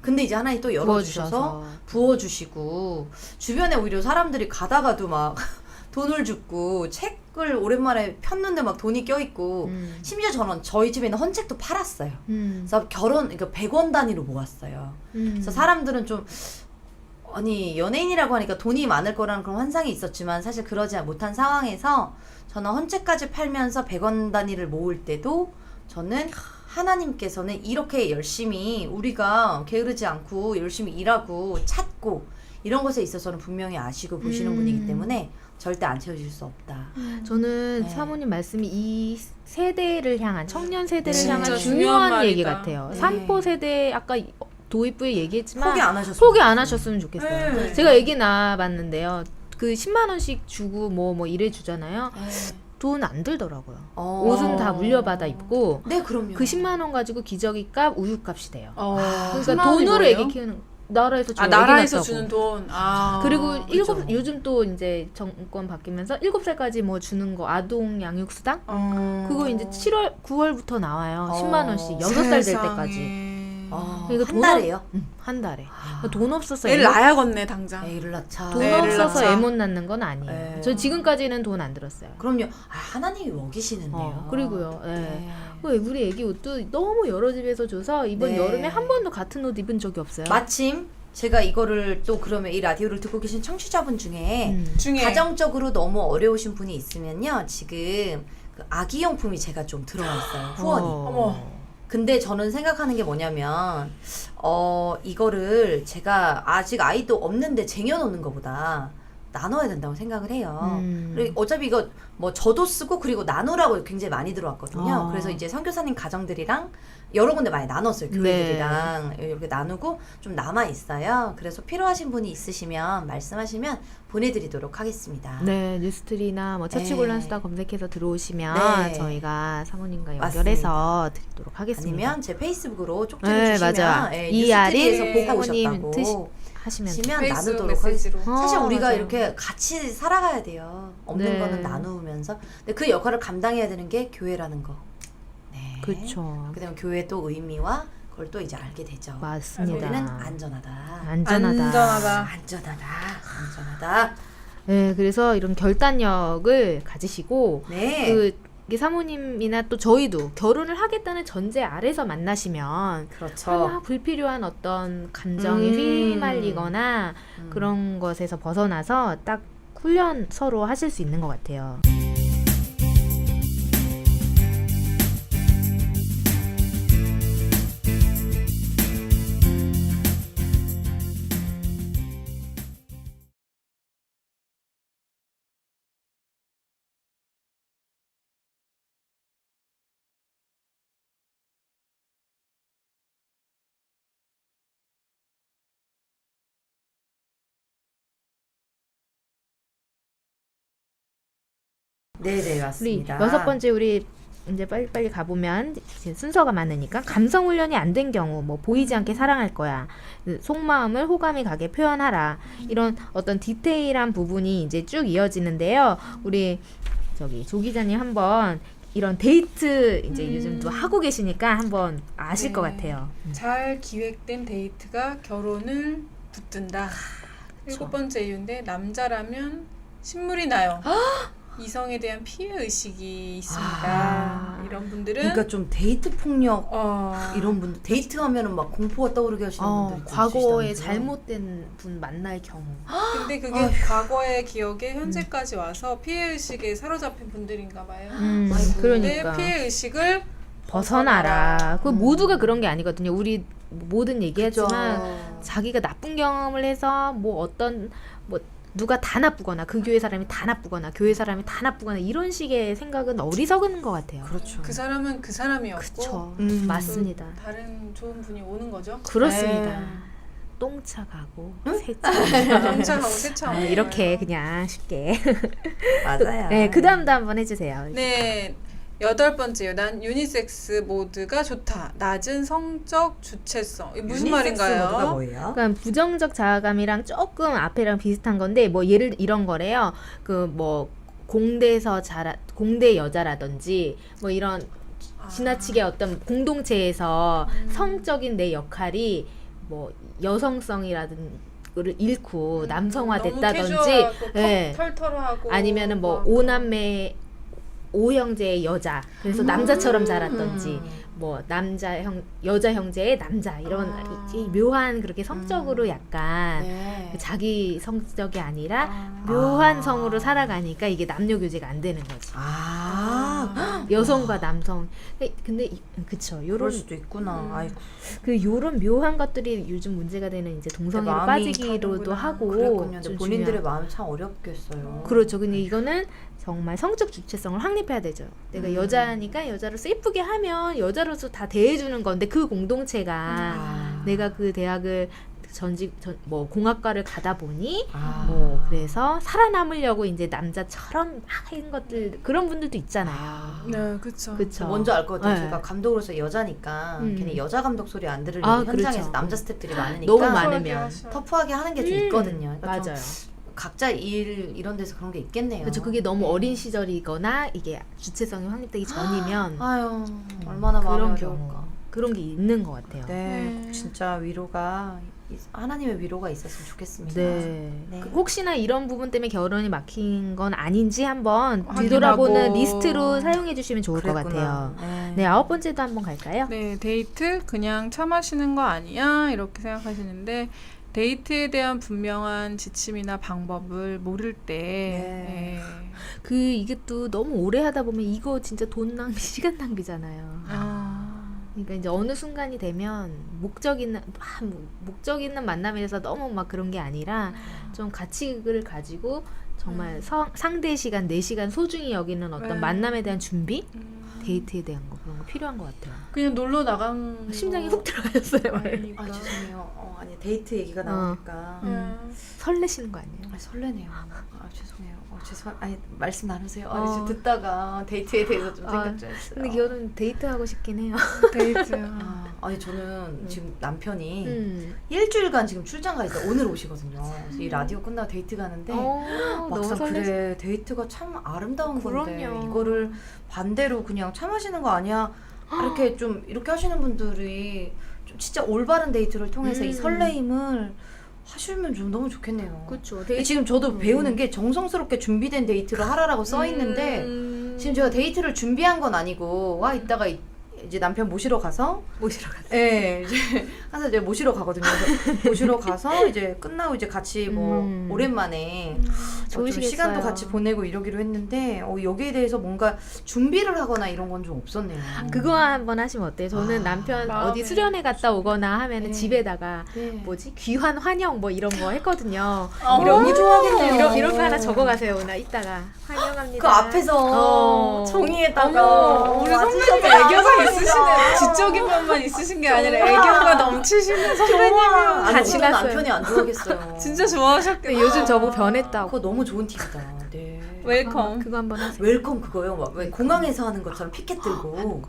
근데 이제 하나님 또 열어주셔서 부어주시고 주변에 오히려 사람들이 가다가도 막 돈을 줍고 책을 오랜만에 폈는데 막 돈이 껴있고 심지어 저는 저희 집에 있는 헌책도 팔았어요. 그래서 그러니까 100원 단위로 모았어요. 그래서 사람들은 좀 아니 연예인이라고 하니까 돈이 많을 거라는 그런 환상이 있었지만 사실 그러지 못한 상황에서 저는 헌책까지 팔면서 100원 단위를 모을 때도 저는 하나님께서는 이렇게 열심히 우리가 게으르지 않고 열심히 일하고 찾고 이런 것에 있어서는 분명히 아시고 보시는 분이기 때문에 절대 안 채워질 수 없다. 저는 네. 사모님 말씀이 이 세대를 향한 청년 세대를 진짜 향한 중요한 중요한 말이다. 얘기 같아요. 네. 산포 세대 아까 도입부에 얘기했지만 포기 안 하셨어요. 포기 안 하셨으면 좋겠어요. 네. 제가 얘기 나봤는데요. 그 10만 원씩 주고 뭐 이래 주잖아요. 돈 안 들더라고요. 옷은 다 물려받아 입고 네, 그럼요. 그 10만 원 가지고 기저귀값, 우유값이 돼요. 그러니까 10만 원이 돈으로 뭐예요? 애기 키우는 나라에서 주는 나라에서 애기 주는 낳자고. 돈. 그리고 그죠. 요즘 또 이제 정권 바뀌면서 7살까지 뭐 주는 거 아동 양육수당 그거 이제 9월부터 나와요. 10만 원씩 6살 될 때까지. 그러니까 한 돈 달에요? 한 달에. 돈 없어서 애를 낳아야겠네 당장. 애를 낳자. 돈 애를 없어서 낳자. 애 못 낳는 건 아니에요. 네. 저 지금까지는 돈 안 들었어요. 그럼요. 하나님이 먹이시는데요. 그리고요. 예. 네. 우리 애기 옷도 너무 여러 집에서 줘서 이번 네. 여름에 한 번도 같은 옷 입은 적이 없어요. 마침 제가 이거를 또 그러면 이 라디오를 듣고 계신 청취자분 중에 중에 가정적으로 너무 어려우신 분이 있으면요. 지금 그 아기용품이 제가 좀 들어와 있어요. 후원이. 어머. 근데 저는 생각하는 게 뭐냐면 이거를 제가 아직 아이도 없는데 쟁여놓는 것보다 나눠야 된다고 생각을 해요. 그리고 어차피 이거 뭐 저도 쓰고 그리고 나누라고 굉장히 많이 들어왔거든요. 그래서 이제 선교사님 가정들이랑 여러 군데 많이 나눴어요. 교회들이랑 이렇게 나누고 좀 남아 있어요. 그래서 필요하신 분이 있으시면 말씀하시면 보내드리도록 하겠습니다. 네, 뉴스트리나 뭐 처치곤란 수다 검색해서 들어오시면 네. 저희가 사모님과 맞습니다. 연결해서 드리도록 하겠습니다. 아니면 제 페이스북으로 쪽지 네, 주시면 맞아. 예, 이아린 뉴스트리에서 보고 사모님 오셨다고 하시면 하시면 페이스북 나누도록 하겠습니다. 메시지로. 사실 우리가 맞아요. 이렇게 같이 살아가야 돼요. 없는 네. 거는 나누면서. 근데 그 역할을 감당해야 되는 게 교회라는 거. 네. 그렇죠. 그렇게 되면 교회의 또 의미와 그걸 또 이제 알게 되죠. 맞습니다. 우리는 안전하다. 안전하다. 안전하다. 네, 그래서 이런 결단력을 가지시고 네. 이게 사모님이나 또 저희도 결혼을 하겠다는 전제 아래서 만나시면 그렇죠. 막 불필요한 어떤 감정에 휘말리거나 그런 것에서 벗어나서 딱 훈련 서로 하실 수 있는 것 같아요. 네네 우리 맞습니다. 6번째 우리 이제 빨리빨리 가보면 이제 순서가 많으니까 감성 훈련이 안 된 경우 뭐 보이지 않게 사랑할 거야, 속마음을 호감이 가게 표현하라, 이런 어떤 디테일한 부분이 이제 쭉 이어지는데요. 우리 저기 조 기자님 한번 이런 데이트 이제 요즘 또 하고 계시니까 한번 아실 네. 것 같아요. 잘 기획된 데이트가 결혼을 붙든다. 7번째 이유인데 남자라면 신물이 나요. 이성에 대한 피해 의식이 있습니다. 이런 분들은 그러니까 좀 데이트 폭력 어, 이런 분들 데이트하면은 막 공포가 떠오르게 하시는 분들 과거에 잘못된 분 만날 경우. 근데 그게 과거의 기억에 현재까지 와서 피해 의식에 사로잡힌 분들인가 봐요. 아이고. 근데 그러니까 피해 의식을 벗어나라. 그 모두가 그런 게 아니거든요. 우리 뭐든 얘기하지만 자기가 나쁜 경험을 해서 뭐 어떤 뭐 누가 다 나쁘거나 그 교회 사람이 다 나쁘거나 교회 사람이 다 나쁘거나 이런 식의 생각은 어리석은 것 같아요. 그렇죠. 그 사람은 그 사람이었고 그쵸. 음. 맞습니다. 또 다른 좋은 분이 오는 거죠. 그렇습니다. 네. 똥차 가고 세차 경찰하고 세차하고 이렇게 그냥 쉽게. 맞아요. 네, 그 다음도 한번 해주세요. 네. 8번째요. 난 유니섹스 모드가 좋다. 낮은 성적 주체성. 이게 무슨 유니섹스 말인가요? 모드가 뭐예요? 그러니까 부정적 자아감이랑 조금 앞에랑 비슷한 건데 뭐 예를 이런 거래요. 그 뭐 공대 여자라든지 뭐 이런 지나치게 어떤 공동체에서 성적인 내 역할이 뭐 여성성이라든지 를 잃고 남성화됐다든지, 너무 캐주얼하고 예. 털털하고 아니면은 뭐 막 오남매 오형제의 여자, 그래서 남자처럼 자랐던지, 뭐 여자 형제의 남자, 이런 이 묘한 그렇게 성적으로 약간 네. 자기 성적이 아니라 묘한 성으로 살아가니까 이게 남녀 교제가 안 되는 거지. 여성과 남성. 근데 그쵸. 그럴 요런 수도 있구나. 아이고. 요런 묘한 것들이 요즘 문제가 되는 이제 동성애로 마음이 빠지기로도 가는구나. 하고. 그랬군요. 근데 좀 본인들의 중요한- 마음 참 어렵겠어요. 그렇죠. 근데 이거는 정말 성적 주체성을 확립해야 되죠. 내가 여자니까 여자로서 예쁘게 하면 여자로서 다 대해주는 건데 그 공동체가 내가 그 대학을 뭐 공학과를 가다 보니 뭐 그래서 살아남으려고 이제 남자처럼 하는 것들, 그런 분들도 있잖아요. 네, 그렇죠. 그쵸. 먼저 알 것 같아요. 네. 제가 감독으로서 여자니까 괜히 여자 감독 소리 안 들으려고 현장에서 그렇죠. 남자 스태프들이 많으니까 너무 많으면. 터프하게 하는 게 좀 있거든요. 그러니까 좀 맞아요. 각자 일 이런 데서 그런 게 있겠네요. 그렇죠. 그게 너무 어린 시절이거나 이게 주체성이 확립되기 전이면 아유 얼마나 마음이 그런 어려울까. 경우, 그런 게 있는 것 같아요. 네, 진짜 위로가 하나님의 위로가 있었으면 좋겠습니다. 네. 네. 혹시나 이런 부분 때문에 결혼이 막힌 건 아닌지 한번 확인하고. 뒤돌아보는 리스트로 사용해 주시면 좋을 것 그랬구나. 같아요. 네, 9번째도 한번 갈까요? 네, 데이트 그냥 차 마시는 거 아니야? 이렇게 생각하시는데 데이트에 대한 분명한 지침이나 방법을 모를 때 이게 또 너무 오래 하다 보면 이거 진짜 돈 낭비, 시간 낭비잖아요. 그러니까 이제 어느 순간이 되면 목적 있는 만남에서 너무 막 그런 게 아니라 좀 가치를 가지고 정말 상대 시간, 내 시간 소중히 여기는 어떤 네. 만남에 대한 준비, 데이트에 대한 거 그런 거 필요한 것 같아요. 그냥 놀러 나간 심장이 훅 들어가셨어요. 아니니까. 아 죄송해요. 아니 데이트 얘기가 나오니까 설레시는 거 아니에요? 아, 설레네요. 아 죄송해요. 아니 말씀 나누세요. 어. 아니 듣다가 데이트에 대해서 좀 아, 생각 좀 했어요. 근데 결혼 데이트 하고 싶긴 해요. 데이트. 아니 저는 지금 남편이 음. 일주일간 지금 출장 가 있어요. 오늘 오시거든요. 그래서 이 라디오 끝나고 데이트 가는데 너무 막상 설레. 그래 데이트가 참 아름다운 건데 그럼요. 이거를 반대로 그냥 참으시는 거 아니야? 이렇게 좀 이렇게 하시는 분들이 좀 진짜 올바른 데이트를 통해서 이 설레임을 하시면 좀 너무 좋겠네요. 그렇죠. 지금 저도 배우는 게 정성스럽게 준비된 데이트를 하라라고 써 있는데 지금 제가 데이트를 준비한 건 아니고 와 이따가 이제 남편 모시러 가서 모시러 갔어요. 예, 이제 항상 이제 모시러 가거든요. 그래서 모시러 가서 이제 끝나고 이제 같이 뭐 오랜만에 좀 좋으시겠어요. 시간도 같이 보내고 이러기로 했는데 여기에 대해서 뭔가 준비를 하거나 이런 건 좀 없었네요. 그거 한번 하시면 어때요? 저는 남편 마음에 어디 수련회 갔다 오거나 하면은 네. 집에다가 네. 뭐지 귀환 환영 뭐 이런 거 했거든요. 너무 좋아하겠네요. 이런 거 하나 적어가세요. 오늘 이따가 환영합니다. 그 앞에서 종이에다가 우리 선배님 애교가 있으시네. 지적인 것만 있으신 게 아니라 애교가 넘치시는 선배님이요. 다 지났어요. 남편이 안 좋아하겠어요. 진짜 좋아하셨겠다. 근데 요즘 저보고 변했다고. 그거 너무 좋은 팁이다. 네. 웰컴. 그거 한번 하세요. 웰컴 그거요. 막 왜 공항에서 하는 것처럼 피켓 들고.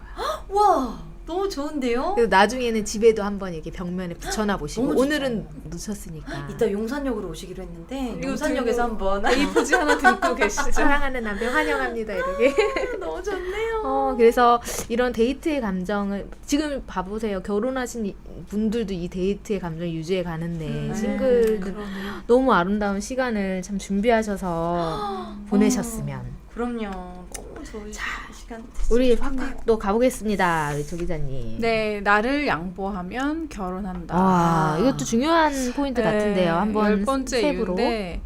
와 너무 좋은데요? 그리고 나중에는 집에도 한번 이렇게 벽면에 붙여놔 보시고 너무 좋죠. 오늘은 놓쳤으니까. 이따 용산역으로 오시기로 했는데 이거 용산역에서 들고 한번 데이트지 하나 들고 계시죠. 사랑하는 남편 환영합니다 이렇게. 너무 좋네요. 그래서 이런 데이트의 감정을 지금 봐보세요. 결혼하신 분들도 이 데이트의 감정을 유지해 가는데 싱글들 너무 아름다운 시간을 참 준비하셔서 보내셨으면. 그럼요. 너무 좋은 시간. 우리 확 또 가보겠습니다. 우리 조 기자님. 네, 나를 양보하면 결혼한다. 아, 이것도 중요한 포인트 같은데요. 한번 10번째 스텝으로. 이유인데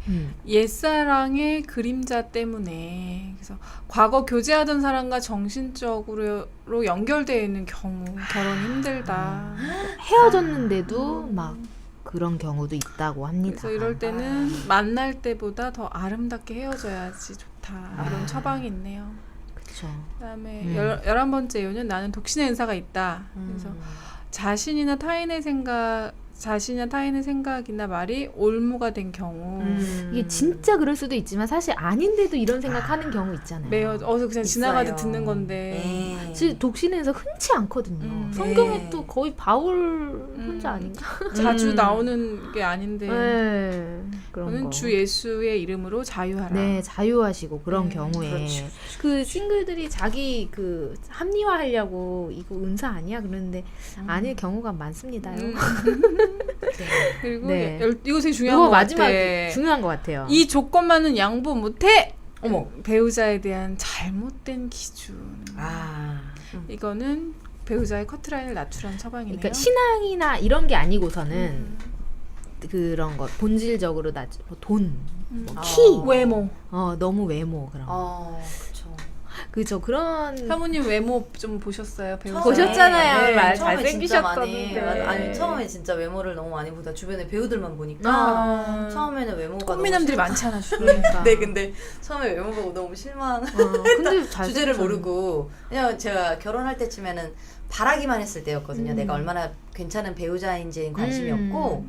옛사랑의 그림자 때문에 그래서 과거 교제하던 사람과 정신적으로 연결되어 있는 경우 결혼 힘들다. 헤어졌는데도 막 그런 경우도 있다고 합니다. 그래서 이럴 때는 만날 때보다 더 아름답게 헤어져야지 좋다. 이런 처방이 있네요. 그렇죠. 그다음에 11번째 이유는 나는 독신의 은사가 있다. 그래서 자신이나 타인의 생각이나 말이 올무가 된 경우 이게 진짜 그럴 수도 있지만 사실 아닌데도 이런 생각하는 경우 있잖아요. 어서 그냥 지나가듯 있어요. 듣는 건데 사실 독신에서 흔치 않거든요. 성경에 네. 또 거의 바울 혼자 아닌가? 자주 나오는 게 아닌데 네, 그런 저는 거. 주 예수의 이름으로 자유하라. 네, 자유하시고 그런 네, 경우에 그렇죠. 그 싱글들이 자기 그 합리화하려고 이거 은사 아니야 그러는데 아닐 경우가 많습니다요. 그리고 네. 이거 되게 중요한 이거 것 마지막 같아. 중요한 것 같아요. 이 조건만은 양보 못해. 어머. 배우자에 대한 잘못된 기준. 이거는 배우자의 커트라인을 낮추라는 처방이네요. 그러니까 신앙이나 이런 게 아니고서는 그런 것 본질적으로 돈, 뭐 키, 외모. 너무 외모 그런 거. 그렇죠. 그죠 그런 사모님 외모 좀 보셨어요? 배우자. 보셨잖아요. 말 처음에 진짜 잘생기셨던데. 많이 아니 처음에 진짜 외모를 너무 많이 보다 주변에 배우들만 보니까 처음에는 외모가 꽃미남들이 너무 많잖아. 그러니까. 네, 근데 처음에 외모 보고 너무 실망. 근데 주제를 모르고 그냥 제가 결혼할 때쯤에는 바라기만 했을 때였거든요. 내가 얼마나 괜찮은 배우자인지는 관심이 없고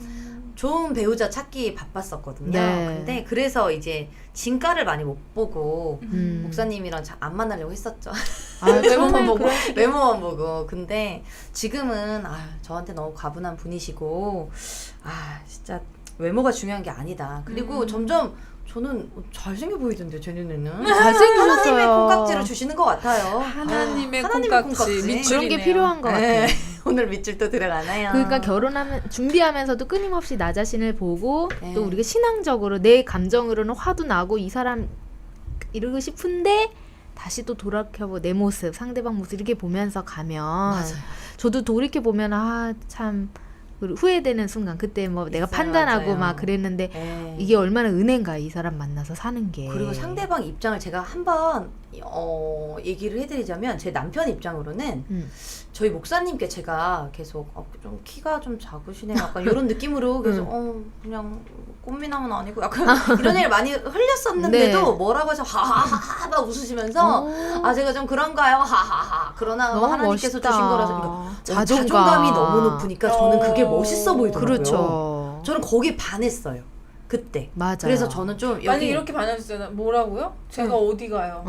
좋은 배우자 찾기 바빴었거든요. 네. 근데 그래서 이제 진가를 많이 못 보고 목사님이랑 안 만나려고 했었죠. 외모만 보고 외모만 보고. 근데 지금은 저한테 너무 과분한 분이시고 진짜 외모가 중요한 게 아니다. 그리고 점점 저는 잘생겨 보이던데 제 눈에는 잘생기셨어요. 하나님의 콩깍지를 주시는 것 같아요. 하나님의 하나님의 콩깍지. 밑줄이네요. 그런 게 필요한 것 같아요. 네. 오늘 밑줄 또 들어가나요? 그러니까 결혼하면 준비하면서도 끊임없이 나 자신을 보고 네. 또 우리가 신앙적으로 내 감정으로는 화도 나고 이 사람 이러고 싶은데 다시 또 돌아켜보 내 모습 상대방 모습 이렇게 보면서 가면 저도 돌이켜 보면 참 후회되는 순간 그때 뭐 내가 판단하고 맞아요. 막 그랬는데 네. 이게 얼마나 은혜인가 이 사람 만나서 사는 게 그리고 상대방 입장을 제가 한번 얘기를 해드리자면 제 남편 입장으로는 저희 목사님께 제가 계속 좀 키가 좀 작으시네요. 약간 이런 느낌으로 계속 그냥 꽃미남은 아니고 약간 이런 얘기를 많이 흘렸었는데도 네. 뭐라고 해서 하하하하 막 웃으시면서 아 제가 좀 그런가요? 하하하. 그러나 너무 하나님께서 멋있다. 주신 거라서 그러니까 자존감. 자존감이 너무 높으니까 저는 그게 멋있어 보이더라고요. 그렇죠. 저는 거기에 반했어요. 그때. 맞아요. 그래서 저는 좀 만약 여기 이렇게 반하셨잖아. 뭐라고요? 제가 어디 가요?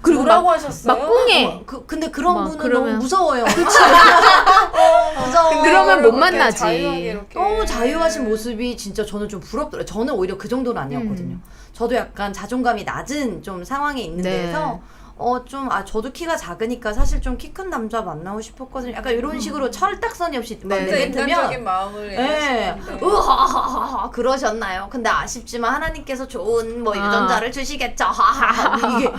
그리고 뭐라고 하셨어요? 막 꽁해. 근데 그런 막 분은 그러면- 너무 무서워요. 무서워. 그러면 못 그렇게 만나지. 자유하게 이렇게. 너무 자유하신 모습이 진짜 저는 좀 부럽더라고요. 저는 오히려 그 정도는 아니었거든요. 저도 약간 자존감이 낮은 좀 상황에 있는 네. 데서 저도 키가 작으니까 사실 좀 키 큰 남자 만나고 싶었거든요. 약간 이런 식으로 철딱선이 없이 막 네. 진짜 내뱉으면 인간적인 마음을 예, 얘기하시는데. 으하하하 그러셨나요? 근데 아쉽지만 하나님께서 좋은 뭐 유전자를 주시겠죠. 하하하 이게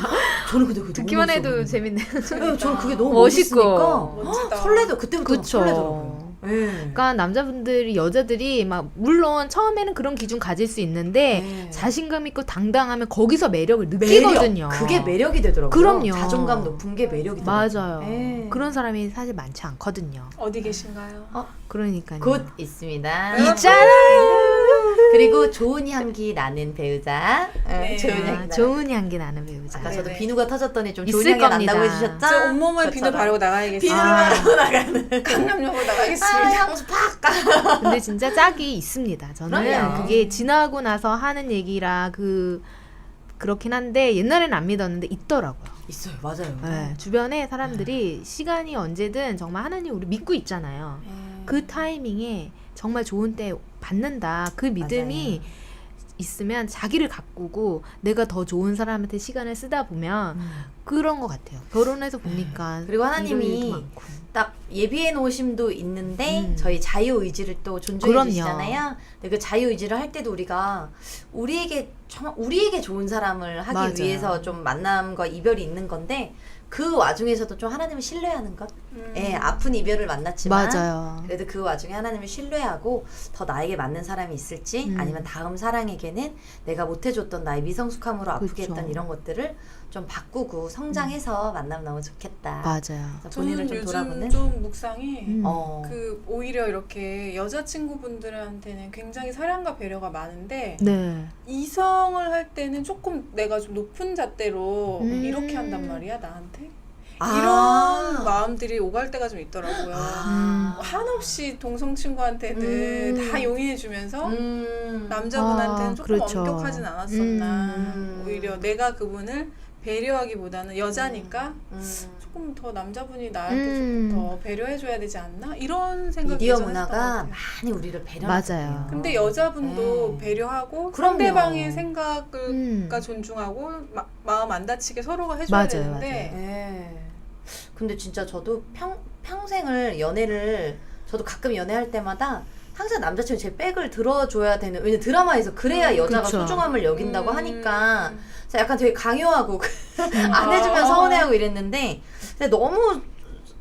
저는 근데 그게 듣기만 너무 해도 멋있어 재밌네요. 보여요. 저는 그게 너무 멋있고. 멋있으니까 멋지다. 설레도 그때부터 그쵸. 설레더라고요. 예. 그러니까 남자분들이 여자들이 막 물론 처음에는 그런 기준 가질 수 있는데 네. 자신감 있고 당당하면 거기서 매력을 느끼거든요. 그게 매력이 되더라고요. 그럼요. 자존감 높은 게 매력이더라고요. 맞아요. 예. 그런 사람이 사실 많지 않거든요. 어디 계신가요? 그러니까요. 곧 있습니다. 있잖아요. 그리고 좋은 향기 나는 배우자. 네. 좋은 향기 나는. 좋은 향기 나는 배우자. 아까 저도 네네. 비누가 터졌더니 좀 좋은 있을 향기 겁니다. 난다고 해주셨죠? 저 온몸에 비누 그렇죠. 바르고 나가야겠어요. 비누를 아. 바르고 나가는. 강남역으로 아, 나가겠습니다. 향수 팍! 근데 진짜 짝이 있습니다. 저는 그럼요. 그게 지나고 나서 하는 얘기라 그렇긴 한데 옛날에는 안 믿었는데 있더라고요. 있어요, 맞아요. 네, 주변에 사람들이 시간이 언제든 정말 하나님 우리 믿고 있잖아요. 그 타이밍에 정말 좋은 때 받는다. 그 믿음이 있으면 자기를 가꾸고 내가 더 좋은 사람한테 시간을 쓰다 보면 그런 것 같아요. 결혼해서 보니까 그리고 하나님이 이런 일도 많고. 딱 예비해 놓으심도 있는데 저희 자유 의지를 또 존중해 그럼요. 주시잖아요. 근데 그 자유 의지를 할 때도 우리가 우리에게 좋은 사람을 하기 맞아요. 위해서 좀 만남과 이별이 있는 건데 그 와중에서도 좀 하나님을 신뢰하는 것. 예, 아픈 이별을 만났지만 맞아요. 그래도 그 와중에 하나님을 신뢰하고 더 나에게 맞는 사람이 있을지 아니면 다음 사랑에게는 내가 못해줬던 나의 미성숙함으로 아프게 그쵸. 했던 이런 것들을 좀 바꾸고 성장해서 만나면 너무 좋겠다. 맞아요. 그래서 본인을 저는 좀 요즘 돌아보는. 좀 묵상이 그 오히려 이렇게 여자친구분들한테는 굉장히 사랑과 배려가 많은데 네. 이성을 할 때는 조금 내가 좀 높은 잣대로 이렇게 한단 말이야 나한테 이런 마음들이 오갈 때가 좀 있더라고요. 한없이 동성 친구한테는 다 용인해주면서 남자분한테는 조금 그렇죠. 엄격하진 않았었나. 오히려 내가 그분을 배려하기보다는 여자니까 조금 더 남자분이 나한테 조금 더 배려해줘야 되지 않나? 이런 생각이 미디어 예전에 문화가 했던 것 같아요. 많이 우리를 배려하는 맞아요. 근데 여자분도 네. 배려하고 그럼요. 상대방의 생각을 음. 존중하고 마음 안 다치게 서로가 해줘야 맞아요, 되는데 예. 근데 진짜 저도 평생을 연애를 저도 가끔 연애할 때마다 항상 남자친구 제 백을 들어줘야 되는 왜냐면 드라마에서 그래야 여자가 그쵸. 소중함을 여긴다고 하니까 그래서 약간 되게 강요하고 안 해주면 서운해하고 이랬는데 근데 너무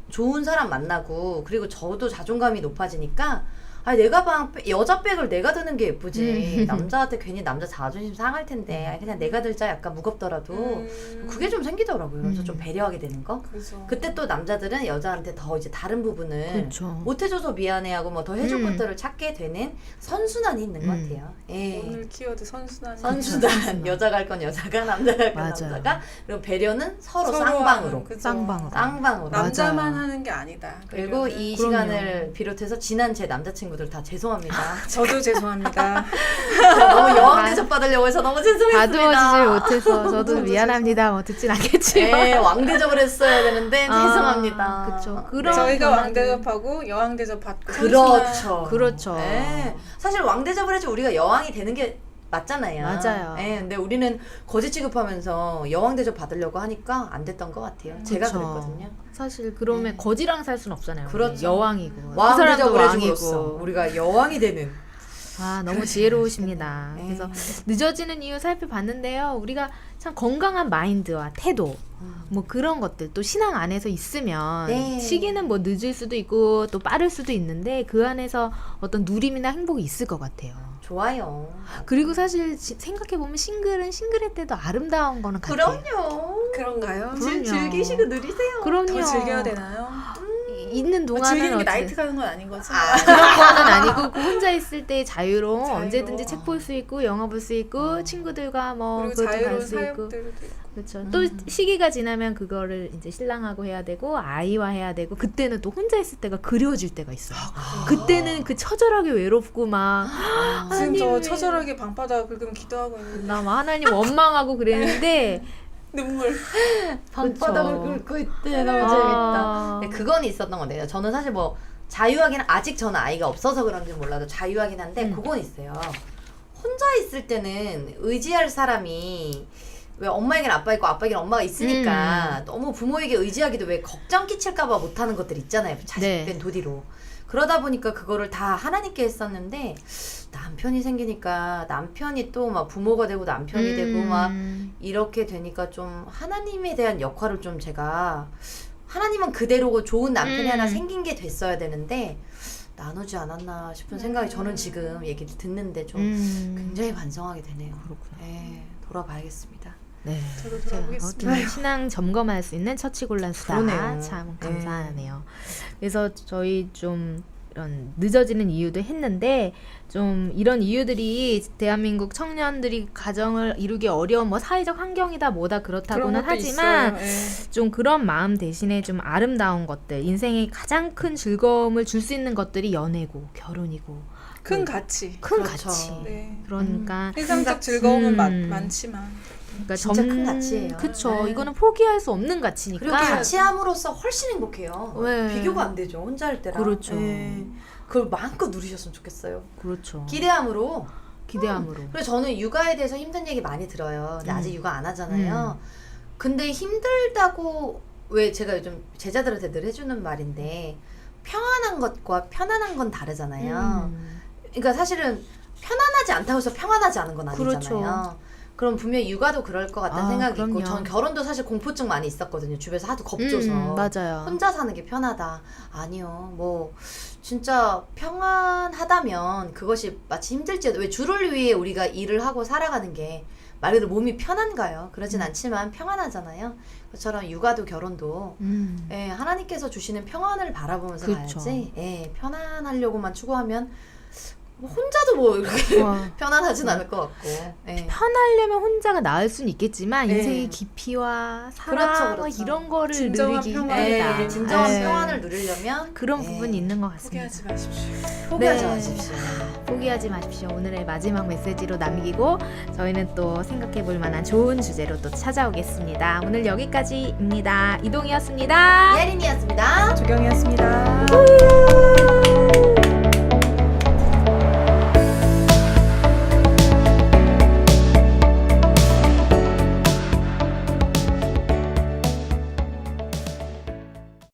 좋은 사람 만나고 그리고 저도 자존감이 높아지니까 아니 내가 여자 백을 내가 드는 게 예쁘지 남자한테 괜히 남자 자존심 상할 텐데 아니, 그냥 내가 들자 약간 무겁더라도 그게 좀 생기더라고요. 그래서 좀 배려하게 되는 거. 그래서 그때 또 남자들은 여자한테 더 이제 다른 부분을 그렇죠. 못해줘서 미안해하고 뭐 더 해줄 것들을 찾게 되는 선순환이 있는 것 같아요. 예. 오늘 키워드 선순환. 선순환. 여자가 할 건 여자가 남자가 할 건 맞아요. 남자가 그리고 배려는 서로 서로 쌍방으로 하는, 그죠. 쌍방으로. 쌍방으로 남자만 맞아요. 하는 게 아니다. 그리고 배려는. 이 그럼요. 시간을 비롯해서 지난 제 남자친구들 다 죄송합니다. 저도 죄송합니다. 너무 여왕 대접 받으려고 해서 너무 죄송했습니다. 다듬어지질 못해서 저도 미안합니다. 뭐 듣진 않겠지만. 네, 왕대접을 했어야 되는데 아, 죄송합니다. 그쵸. 그런 저희가 변화는- 왕대접하고 여왕대접 받고 그렇죠. 그렇죠. 네. 사실 왕대접을 해주 우리가 여왕이 되는 게 맞잖아요. 맞아요. 네, 근데 우리는 거지 취급하면서 여왕 대접 받으려고 하니까 안 됐던 것 같아요. 제가 그쵸. 그랬거든요. 사실 그러면 네. 거지랑 살 순 없잖아요. 그렇죠. 여왕이고. 왕 그 사람도 대접을 해줌으로써 왕이고. 우리가 여왕이 되는. 아, 너무 지혜로우십니다. 네. 그래서 늦어지는 이유 살펴봤는데요. 우리가 참 건강한 마인드와 태도, 뭐 그런 것들 또 신앙 안에서 있으면 네. 시기는 뭐 늦을 수도 있고 또 빠를 수도 있는데 그 안에서 어떤 누림이나 행복이 있을 것 같아요. 좋아요. 그리고 사실 생각해보면 싱글은 싱글일 때도 아름다운 거는 같아요. 그럼요. 그런가요? 그럼요. 즐기시고 누리세요. 그럼요. 더 즐겨야 되나요? 있는 동안은 즐기는 게 어쨌든 나이트 가는 건 아닌 거지. 그런 거는 아니고 그 혼자 있을 때 자유로움 자유로워. 언제든지 책 볼 수 있고 영화 볼 수 있고 친구들과 뭐 그리고 그것도 갈 자유로운 수 있고 사역들도 있고. 그렇죠. 또 시기가 지나면 그거를 이제 신랑하고 해야 되고 아이와 해야 되고 그때는 또 혼자 있을 때가 그리워질 때가 있어요. 그때는 그 처절하게 외롭고 막 지금 저 하나님, 처절하게 방바닥 긁으면 기도하고 있는데 나 막 하나님 원망하고 그랬는데 눈물. 방바닥을 긁고 있대. 너무 아. 재밌다. 네, 그건 있었던 건데요. 저는 사실 뭐 자유하긴 아직 저는 아이가 없어서 그런지 몰라도 자유하긴 한데 그건 있어요. 혼자 있을 때는 의지할 사람이 왜 엄마에겐 아빠 있고 아빠에겐 엄마가 있으니까 너무 부모에게 의지하기도 왜 걱정 끼칠까봐 못하는 것들 있잖아요. 자식된 네. 도리로. 그러다 보니까 그거를 다 하나님께 했었는데 남편이 생기니까 남편이 또 막 부모가 되고 남편이 되고 막 이렇게 되니까 좀 하나님에 대한 역할을 좀 제가 하나님은 그대로고 좋은 남편이 하나 생긴 게 됐어야 되는데 나누지 않았나 싶은 생각이 저는 지금 얘기를 듣는데 좀 굉장히 반성하게 되네요. 그렇구나. 네, 돌아봐야겠습니다. 네. 저도 자, 돌아보겠습니다. 아무튼 신앙 점검할 수 있는 처치곤란 수다. 그러네요. 참 네. 감사하네요. 그래서 저희 좀 이런 늦어지는 이유도 했는데 좀 이런 이유들이 대한민국 청년들이 가정을 이루기 어려운 뭐 사회적 환경이다 뭐다 그렇다고는 그런 것도 하지만 있어요. 예. 좀 그런 마음 대신에 좀 아름다운 것들 인생의 가장 큰 즐거움을 줄 수 있는 것들이 연애고 결혼이고 큰 가치. 큰 그렇죠. 가치. 네. 그러니까 세상적 즐거움은 음. 많지만 그러니까 진짜 큰 가치예요. 그쵸. 네. 이거는 포기할 수 없는 가치니까. 그리고 같이 함으로써 훨씬 행복해요. 네. 비교가 안 되죠. 혼자 할 때랑. 그렇죠. 네. 그걸 마음껏 누리셨으면 좋겠어요. 그렇죠. 기대함으로. 기대함으로. 그리고 저는 육아에 대해서 힘든 얘기 많이 들어요. 근데 아직 육아 안 하잖아요. 근데 힘들다고 왜 제가 요즘 제자들한테 늘 해주는 말인데 평안한 것과 편안한 건 다르잖아요. 그러니까 사실은 편안하지 않다고 해서 평안하지 않은 건 아니잖아요. 그렇죠. 그럼 분명히 육아도 그럴 것 같다는 아, 생각이 그럼요. 있고 전 결혼도 사실 공포증 많이 있었거든요. 주변에서 하도 겁줘서. 맞아요. 혼자 사는 게 편하다. 아니요. 뭐 진짜 평안하다면 그것이 마치 힘들지도 왜 주를 위해 우리가 일을 하고 살아가는 게 말 그대로 몸이 편한가요? 그러진 않지만 평안하잖아요. 그처럼 육아도 결혼도 예, 하나님께서 주시는 평안을 바라보면서 그쵸. 가야지. 예, 편안하려고만 추구하면 뭐 혼자도 뭐 이렇게 와. 편안하진 않을 것 같고. 예. 편하려면 혼자가 나을 수는 있겠지만 네. 인생의 깊이와 사랑 그렇죠, 그렇죠. 이런 거를 진정한 누리기 평안을 힘들다. 예, 진정한 네. 평안을 누리려면 그런 예, 부분이 있는 것 같습니다. 포기하지 마십시오. 포기하지 네. 마십시오. 포기하지 마십시오. 오늘의 마지막 메시지로 남기고 저희는 또 생각해 볼 만한 좋은 주제로 또 찾아오겠습니다. 오늘 여기까지입니다. 이동이었습니다. 예린이었습니다. 조경이었습니다.